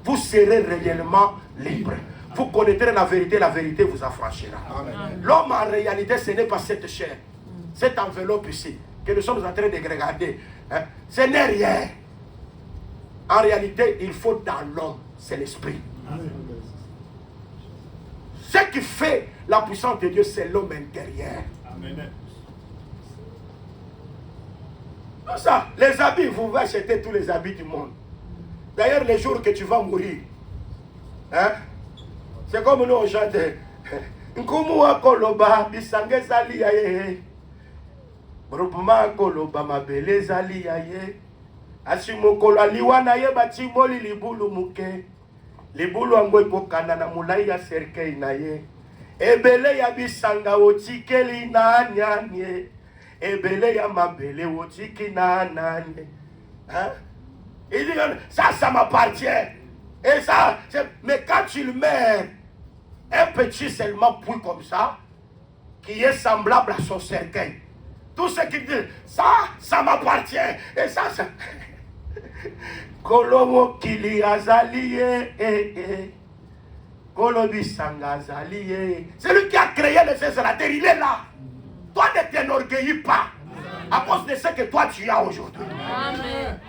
Speaker 1: vous serez réellement libre. Vous connaîtrez la vérité vous affranchira. L'homme en réalité, ce n'est pas cette chair, cette enveloppe ici, que nous sommes en train de regarder. Hein? Ce n'est rien. En réalité, il faut dans l'homme, c'est l'esprit. Ce qui fait la puissance de Dieu, c'est l'homme intérieur. Amen. Ça, les habits, vous pouvez acheter tous les habits du monde. D'ailleurs, les jours que tu vas mourir, hein, c'est comme nous on chante, Nkumu akoloba bisange zali ya ye. Groupement akoloba mabele zali ya ye. Asimokolo aliwana ye batimoli libulu muke. Libulu ango ekokana na mulai ya serkei na ye. Ebele ya bisanga otikeli na nyanye. Ebele ya mabele otiki na nanye. Hein? Il dit, ça m'appartient. Et ça, mais quand tu le mets un petit seulement point comme ça, qui est semblable à son cercueil, tout ce qu'il dit, ça m'appartient. Et ça, Kolomo kili azaliye, Kolobi sanga azaliye. C'est lui qui a créé le ciel sur la terre, il est là. Toi, ne t'enorgueillis pas à cause de ce que toi tu as aujourd'hui.
Speaker 4: Amen.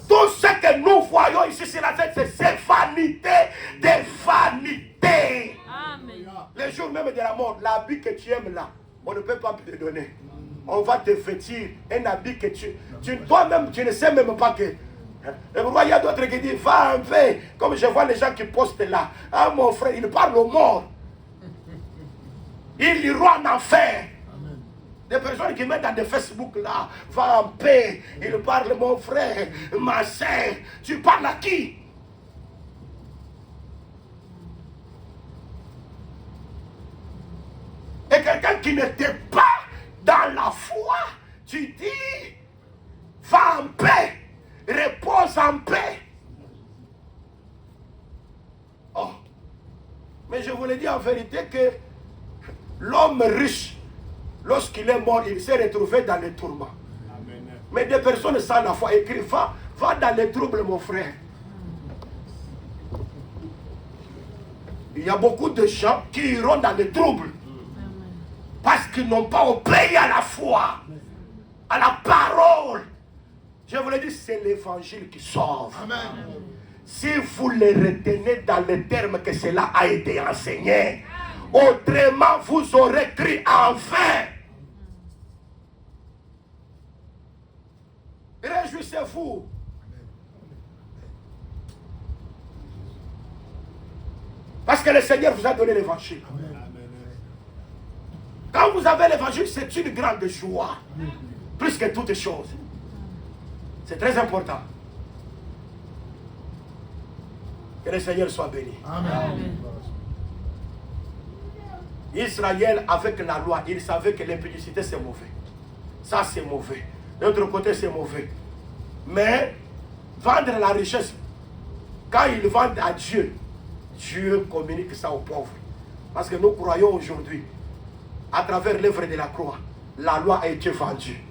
Speaker 1: Tout ce que nous voyons ici sur la terre, c'est vanité des vanités.
Speaker 4: Amen.
Speaker 1: Le jour même de la mort, l'habit que tu aimes là, on ne peut pas te donner. On va te vêtir un habit que toi-même, tu ne sais même pas que. Et pourquoi il y a d'autres qui disent, va un peu, comme je vois les gens qui postent là. Ah mon frère, ils parlent aux morts. Ils iront en enfer. Des personnes qui mettent dans des Facebook là, va en paix, ils parlent mon frère, ma soeur. Tu parles à qui? Et quelqu'un qui n'était pas dans la foi, tu dis, va en paix, repose en paix. Oh, mais je voulais dire en vérité que l'homme riche, lorsqu'il est mort, il s'est retrouvé dans les tourments.
Speaker 3: Amen.
Speaker 1: Mais des personnes sans la foi écrivent, va dans les troubles, mon frère. Il y a beaucoup de gens qui iront dans les troubles parce qu'ils n'ont pas obéi à la foi, à la parole. Je vous l'ai dit, c'est l'évangile qui sauve.
Speaker 3: Amen.
Speaker 1: Si vous le retenez dans les termes que cela a été enseigné, autrement vous aurez cru en vain. Réjouissez-vous. Parce que le Seigneur vous a donné l'évangile. Quand vous avez l'évangile, c'est une grande joie. Plus que toutes choses. C'est très important. Que le Seigneur soit béni.
Speaker 3: Amen.
Speaker 1: Israël, avec la loi, il savait que l'impudicité c'est mauvais. Ça c'est mauvais. De l'autre côté c'est mauvais. Mais vendre la richesse, quand ils vendent à Dieu, Dieu communique ça aux pauvres. Parce que nous croyons aujourd'hui, à travers l'œuvre de la croix, la loi a été vendue.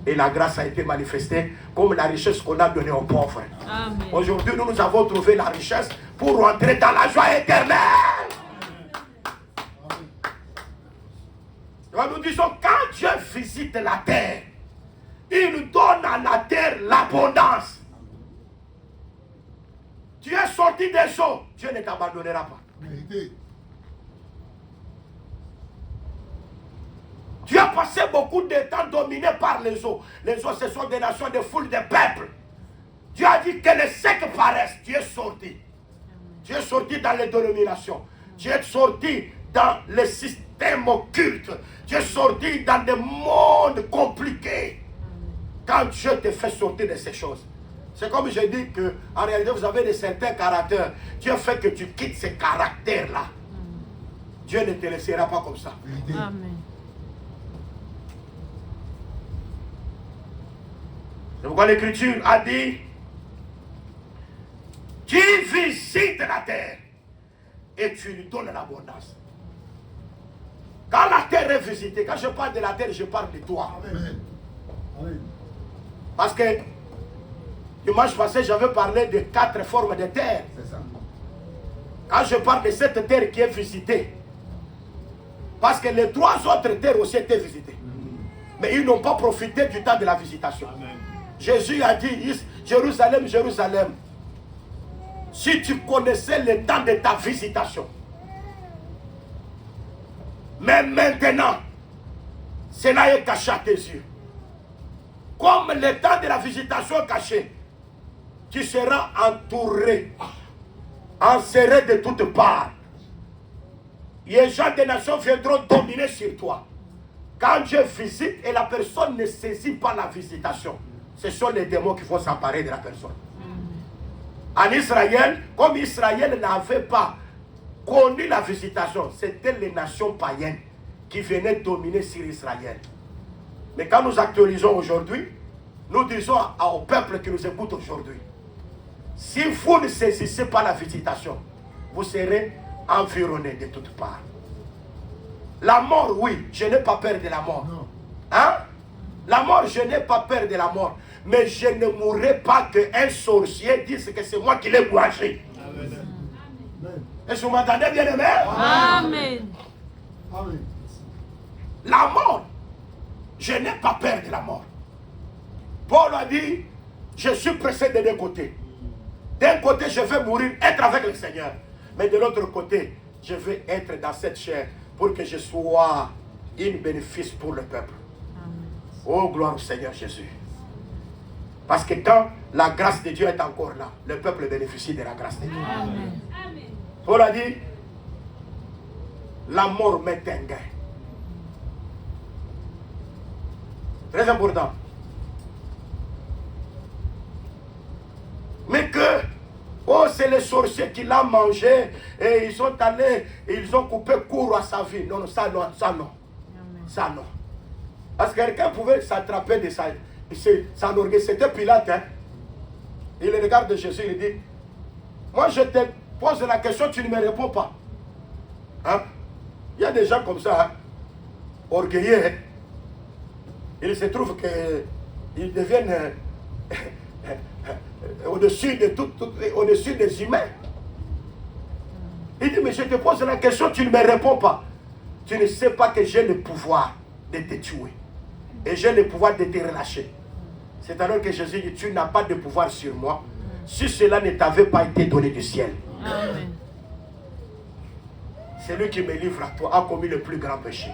Speaker 1: Et la grâce a été manifestée comme la richesse qu'on a donnée aux pauvres. Aujourd'hui, nous avons trouvé la richesse pour rentrer dans la joie éternelle. Nous disons, quand Dieu visite la terre, il donne à la terre l'abondance. Tu es sorti des eaux, Dieu ne t'abandonnera pas. Tu as passé beaucoup de temps dominé par les eaux. Les eaux, ce sont des nations, des foules de peuples. Dieu a dit que les secs paraissent. Tu es sorti. Tu es sorti dans les dénominations. Tu es sorti dans les systèmes occultes. Tu es sorti dans des mondes compliqués. Quand Dieu te fait sortir de ces choses. C'est comme je dis qu'en réalité, vous avez de certains caractères. Dieu fait que tu quittes ces caractères-là. Dieu ne te laissera pas comme ça.
Speaker 4: Amen.
Speaker 1: C'est pourquoi l'Écriture a dit, tu visites la terre et tu lui donnes l'abondance. Quand la terre est visitée, quand je parle de la terre, je parle de toi.
Speaker 3: Amen.
Speaker 1: Parce que dimanche passé, j'avais parlé de 4 formes de terre.
Speaker 3: C'est ça.
Speaker 1: Quand je parle de cette terre qui est visitée, parce que les 3 autres terres aussi étaient visitées. Mais ils n'ont pas profité du temps de la visitation.
Speaker 3: Amen.
Speaker 1: Jésus a dit, Jérusalem, Jérusalem, si tu connaissais le temps de ta visitation, mais maintenant, cela est caché à tes yeux. Comme le temps de la visitation est caché, tu seras entouré enserré de toutes parts. Les gens des nations viendront dominer sur toi. Quand Dieu visite et la personne ne saisit pas la visitation, ce sont les démons qui vont s'emparer de la personne. En Israël, comme Israël n'avait pas connu la visitation, c'était les nations païennes qui venaient dominer sur Israël. Mais quand nous actualisons aujourd'hui, nous disons au peuple qui nous écoute aujourd'hui, si vous ne saisissez pas la visitation, vous serez environné de toutes parts. La mort, oui, je n'ai pas peur de la mort. Hein? La mort, je n'ai pas peur de la mort. Mais je ne mourrai pas qu'un sorcier dise que c'est moi qui l'ai mangé. Est-ce que vous m'entendez bien, aimé?
Speaker 4: Amen.
Speaker 3: Amen.
Speaker 1: La mort, je n'ai pas peur de la mort. Paul a dit, je suis pressé de deux côtés. D'un côté, je vais mourir, être avec le Seigneur. Mais de l'autre côté, je vais être dans cette chair pour que je sois un bénéfice pour le peuple. Oh, gloire au Seigneur Jésus. Parce que quand la grâce de Dieu est encore là, le peuple bénéficie de la grâce de Dieu.
Speaker 4: Amen.
Speaker 1: Paul a dit, la mort m'est un gain. Très important. Mais que, oh, c'est les sorciers qui l'ont mangé et ils sont allés, ils ont coupé court à sa vie. Non, non, ça non, ça non. Ça non. Parce que quelqu'un pouvait s'attraper de ça. Son orgueil, c'était Pilate. Hein? Il regarde Jésus, il dit, moi je te pose la question, tu ne me réponds pas. Hein? Il y a des gens comme ça, hein? Orgueilleux. Hein? Il se trouve qu'ils deviennent au-dessus de au-dessus des humains. Il dit, mais je te pose la question, tu ne me réponds pas. Tu ne sais pas que j'ai le pouvoir de te tuer. Et j'ai le pouvoir de te relâcher. C'est alors que Jésus dit, tu n'as pas de pouvoir sur moi, si cela ne t'avait pas été donné du ciel.
Speaker 4: Amen.
Speaker 1: Celui qui me livre à toi a commis le plus grand péché.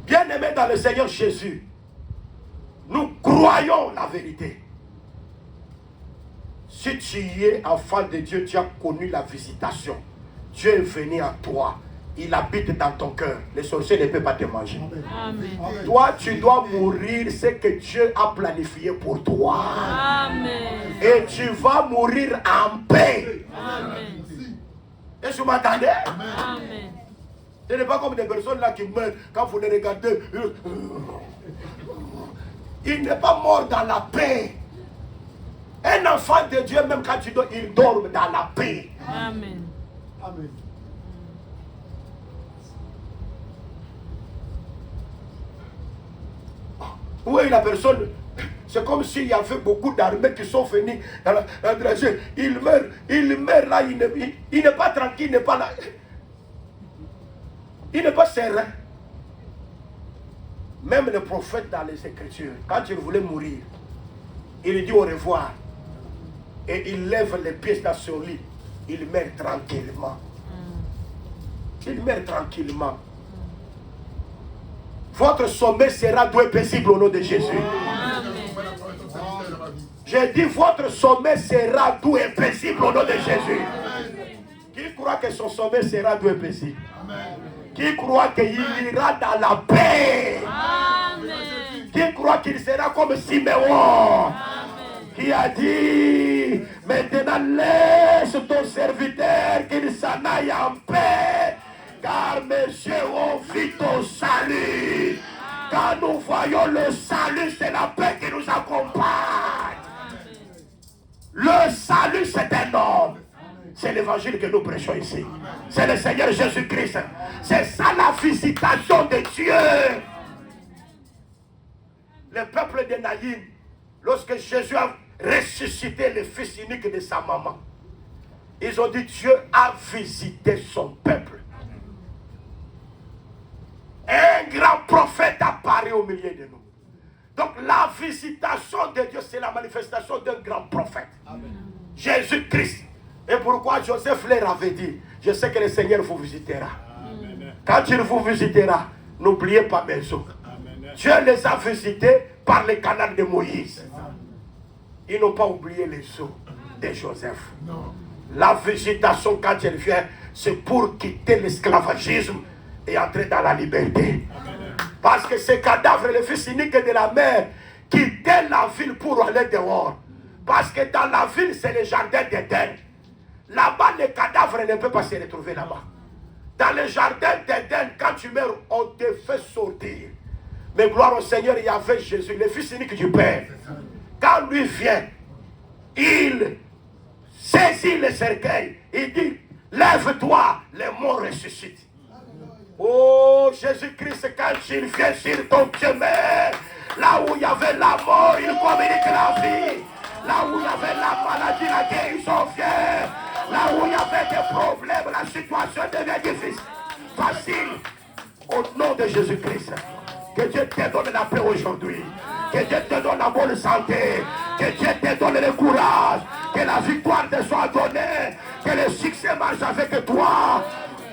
Speaker 1: Bien-aimés dans le Seigneur Jésus, nous croyons la vérité. Si tu es enfant de Dieu, tu as connu la visitation. Dieu est venu à toi. Il habite dans ton cœur. Les sorciers ne peuvent pas te manger.
Speaker 4: Amen.
Speaker 1: Toi, tu dois mourir ce que Dieu a planifié pour toi.
Speaker 4: Amen.
Speaker 1: Et tu vas mourir en paix.
Speaker 4: Amen.
Speaker 1: Est-ce que vous m'entendez?
Speaker 4: Amen.
Speaker 1: Ce n'est pas comme des personnes là qui meurent quand vous les regardez. Il n'est pas mort dans la paix. Un enfant de Dieu, même quand tu dors, il dort dans la paix.
Speaker 4: Amen.
Speaker 3: Amen.
Speaker 1: Oui, la personne, c'est comme s'il y avait beaucoup d'armées qui sont venues dans la dragée. Il meurt là, il n'est pas tranquille, il n'est pas là. Il n'est pas serein. Même le prophète dans les Écritures, quand il voulait mourir, il dit au revoir. Et il lève les pieds dans son lit. Il meurt tranquillement. Il meurt tranquillement. Votre sommeil sera doux et paisible au nom de Jésus. J'ai dit votre sommeil sera doux et paisible au nom de Jésus. Qui croit que son sommeil sera doux et paisible? Qui croit qu'il ira dans la paix?
Speaker 4: Amen.
Speaker 1: Qui croit qu'il sera comme Siméon? Qui a dit, maintenant laisse ton serviteur qu'il s'en aille en paix, car mes yeux ont vu ton salut. Quand nous voyons le salut, c'est la paix qui nous accompagne. Le salut, c'est un homme. C'est l'évangile que nous prêchons ici. C'est le Seigneur Jésus-Christ. C'est ça la visitation de Dieu. Le peuple de Naïm, lorsque Jésus a ressuscité le fils unique de sa maman, ils ont dit Dieu a visité son peuple. Un grand prophète apparaît au milieu de nous. Donc la visitation de Dieu, c'est la manifestation d'un grand prophète. Jésus-Christ. Et pourquoi Joseph leur avait dit, je sais que le Seigneur vous visitera. Quand il vous visitera, n'oubliez pas mes os. Dieu les a visités par le canal de Moïse. ils n'ont pas oublié les os de Joseph. La visitation, quand elle vient, c'est pour quitter l'esclavagisme et entrer dans la liberté. Parce que ces cadavres, le fils unique de la mère, quittaient la ville pour aller dehors. Parce que dans la ville, c'est le jardin d'Éden. Là-bas, les cadavres ne peuvent pas se retrouver là-bas. Dans le jardin d'Éden, quand tu meurs, on te fait sortir. Mais gloire au Seigneur, il y avait Jésus, le fils unique du Père. Quand lui vient, il saisit le cercueil. Il dit, lève-toi, les morts ressuscitent. Oh Jésus-Christ, quand il vient sur ton chemin, là où il y avait la mort, il communique la vie. Là où il y avait la maladie, la guérison vient. Là où il y avait des problèmes, la situation devient difficile. Facile. Au nom de Jésus-Christ. Que Dieu te donne la paix aujourd'hui. Que Dieu te donne la bonne santé. Que Dieu te donne le courage. Que la victoire te soit donnée. Que le succès marche avec toi.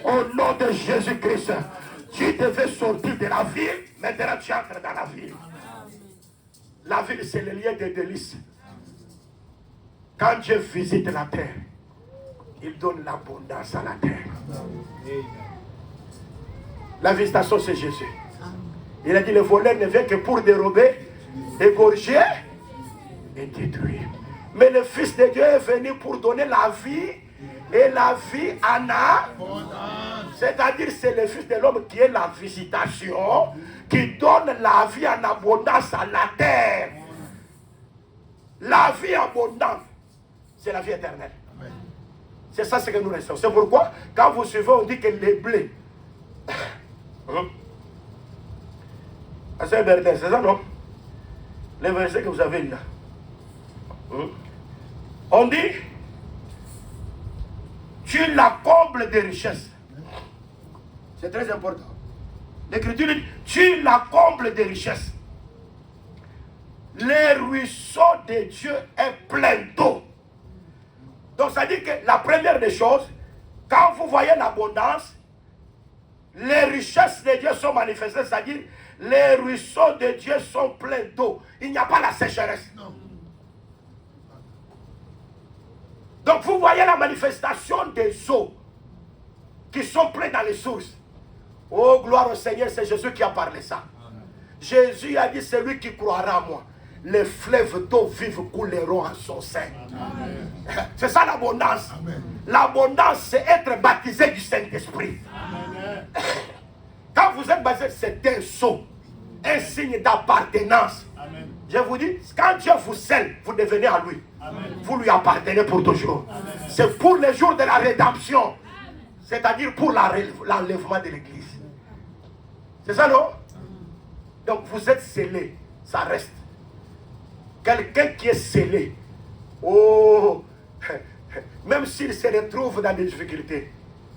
Speaker 1: Au nom de Jésus-Christ. Tu devais sortir de la ville. Maintenant tu entres dans la ville. La ville, c'est le lieu de délices. Quand Dieu visite la terre, il donne l'abondance à la terre. La visitation, c'est Jésus. Il a dit, le voleur ne vient que pour dérober, égorger et détruire. Mais le Fils de Dieu est venu pour donner la vie, et la vie en abondance. C'est-à-dire, c'est le Fils de l'homme qui est la visitation, qui donne la vie en abondance à la terre. La vie abondante, c'est la vie éternelle. C'est ça ce que nous restons. C'est pourquoi, quand vous suivez, on dit que les blés. C'est Bertin, c'est ça, non? Les versets que vous avez là. On dit, tu la combles de richesses. C'est très important. L'Écriture dit, tu la combles de richesses. Le ruisseau de Dieu est plein d'eau. Donc ça dit que la première des choses, quand vous voyez l'abondance, les richesses de Dieu sont manifestées, c'est-à-dire les ruisseaux de Dieu sont pleins d'eau. Il n'y a pas la sécheresse. Non. Donc vous voyez la manifestation des eaux qui sont pleines dans les sources. Oh, gloire au Seigneur, c'est Jésus qui a parlé ça. Amen. Jésus a dit, c'est lui qui croira à moi. Les fleuves d'eau vive couleront en son sein. Amen. C'est ça l'abondance. L'abondance, c'est être baptisé du Saint-Esprit. Quand vous êtes baptisé, c'est un sceau, un signe d'appartenance. Amen. Je vous dis, quand Dieu vous scelle, vous devenez à lui. Amen. Vous lui appartenez pour toujours. C'est pour le jour de la rédemption. C'est-à-dire pour l'enlèvement de l'église. C'est ça, non? Donc vous êtes scellé, ça reste. Quelqu'un qui est scellé, oh, même s'il se retrouve dans des difficultés,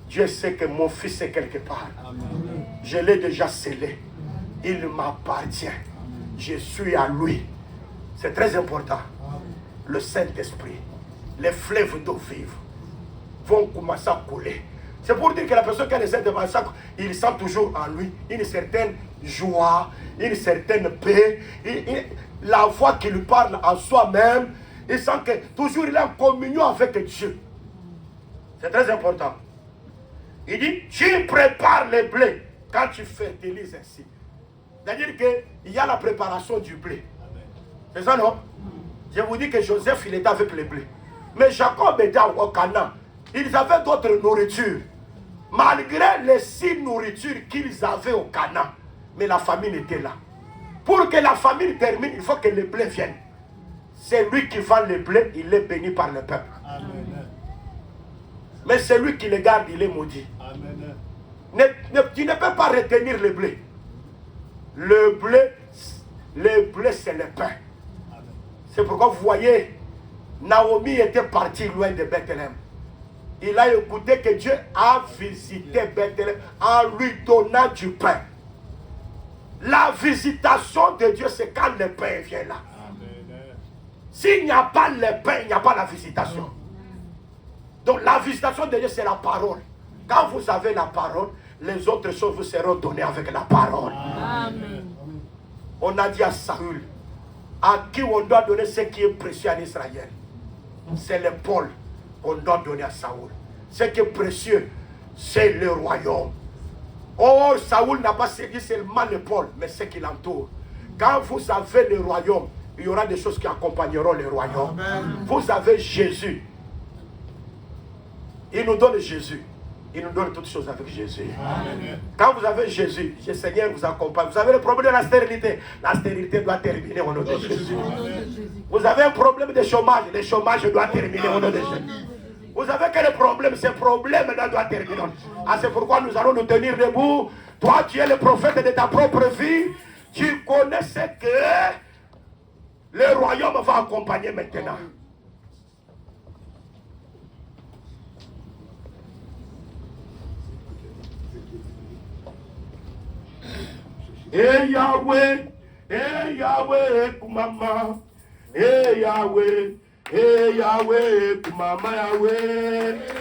Speaker 1: Dieu sait que mon fils est quelque part. Amen. Je l'ai déjà scellé. Il m'appartient. Je suis à lui. C'est très important. Le Saint-Esprit, les fleuves d'eau vive vont commencer à couler. C'est pour dire que la personne qui a les aides de massacre, il sent toujours en lui une certaine joie, une certaine paix, la voix qui lui parle en soi-même. Il sent que toujours il est en communion avec Dieu. C'est très important. Il dit, tu prépares les blés quand tu fertilises ainsi. C'est-à-dire qu'il y a la préparation du blé. C'est ça, non? Je vous dis que Joseph, il était avec les blés. Mais Jacob était au Canaan. Ils avaient d'autres nourritures. Malgré les 6 nourritures qu'ils avaient au Canaan. Mais la famine était là. Pour que la famine termine, il faut que les blés viennent. C'est lui qui vend les blés, il est béni par le peuple. Amen. Mais celui qui les garde, il est maudit. Amen. Tu ne peux pas retenir le blé. Le blé c'est le pain. Amen. C'est pourquoi vous voyez, Naomi était partie loin de Bethléem. Il a écouté que Dieu a visité Bethléem en lui donnant du pain. La visitation de Dieu, c'est quand le pain vient là. S'il n'y a pas le pain, il n'y a pas la visitation. Donc la visitation de Dieu, c'est la parole. Quand vous avez la parole, les autres choses vous seront données avec la parole. Amen. On a dit à Saül, à qui on doit donner ce qui est précieux en Israël. C'est l'épaule qu'on doit donner à Saoul. Ce qui est précieux, c'est le royaume. Oh, Saoul n'a pas saisi seulement l'épaule, mais ce qui l'entoure. Quand vous avez le royaume, il y aura des choses qui accompagneront le royaume. Amen. Vous avez Jésus. Il nous donne Jésus. Il nous donne toutes choses avec Jésus. Amen. Quand vous avez Jésus, le Seigneur vous accompagne. Vous avez le problème de la stérilité. La stérilité doit terminer au nom de Jésus. Vous avez un problème de chômage. Le chômage doit terminer au nom de Jésus. Vous avez quel problème? Ce problème-là doit terminer. Ah, c'est pourquoi nous allons nous tenir debout. Toi, tu es le prophète de ta propre vie. Tu connais ce que le royaume va accompagner maintenant. Yahweh, Yahweh, Kumama, Yahweh, Yahweh, Kumama, Yahweh.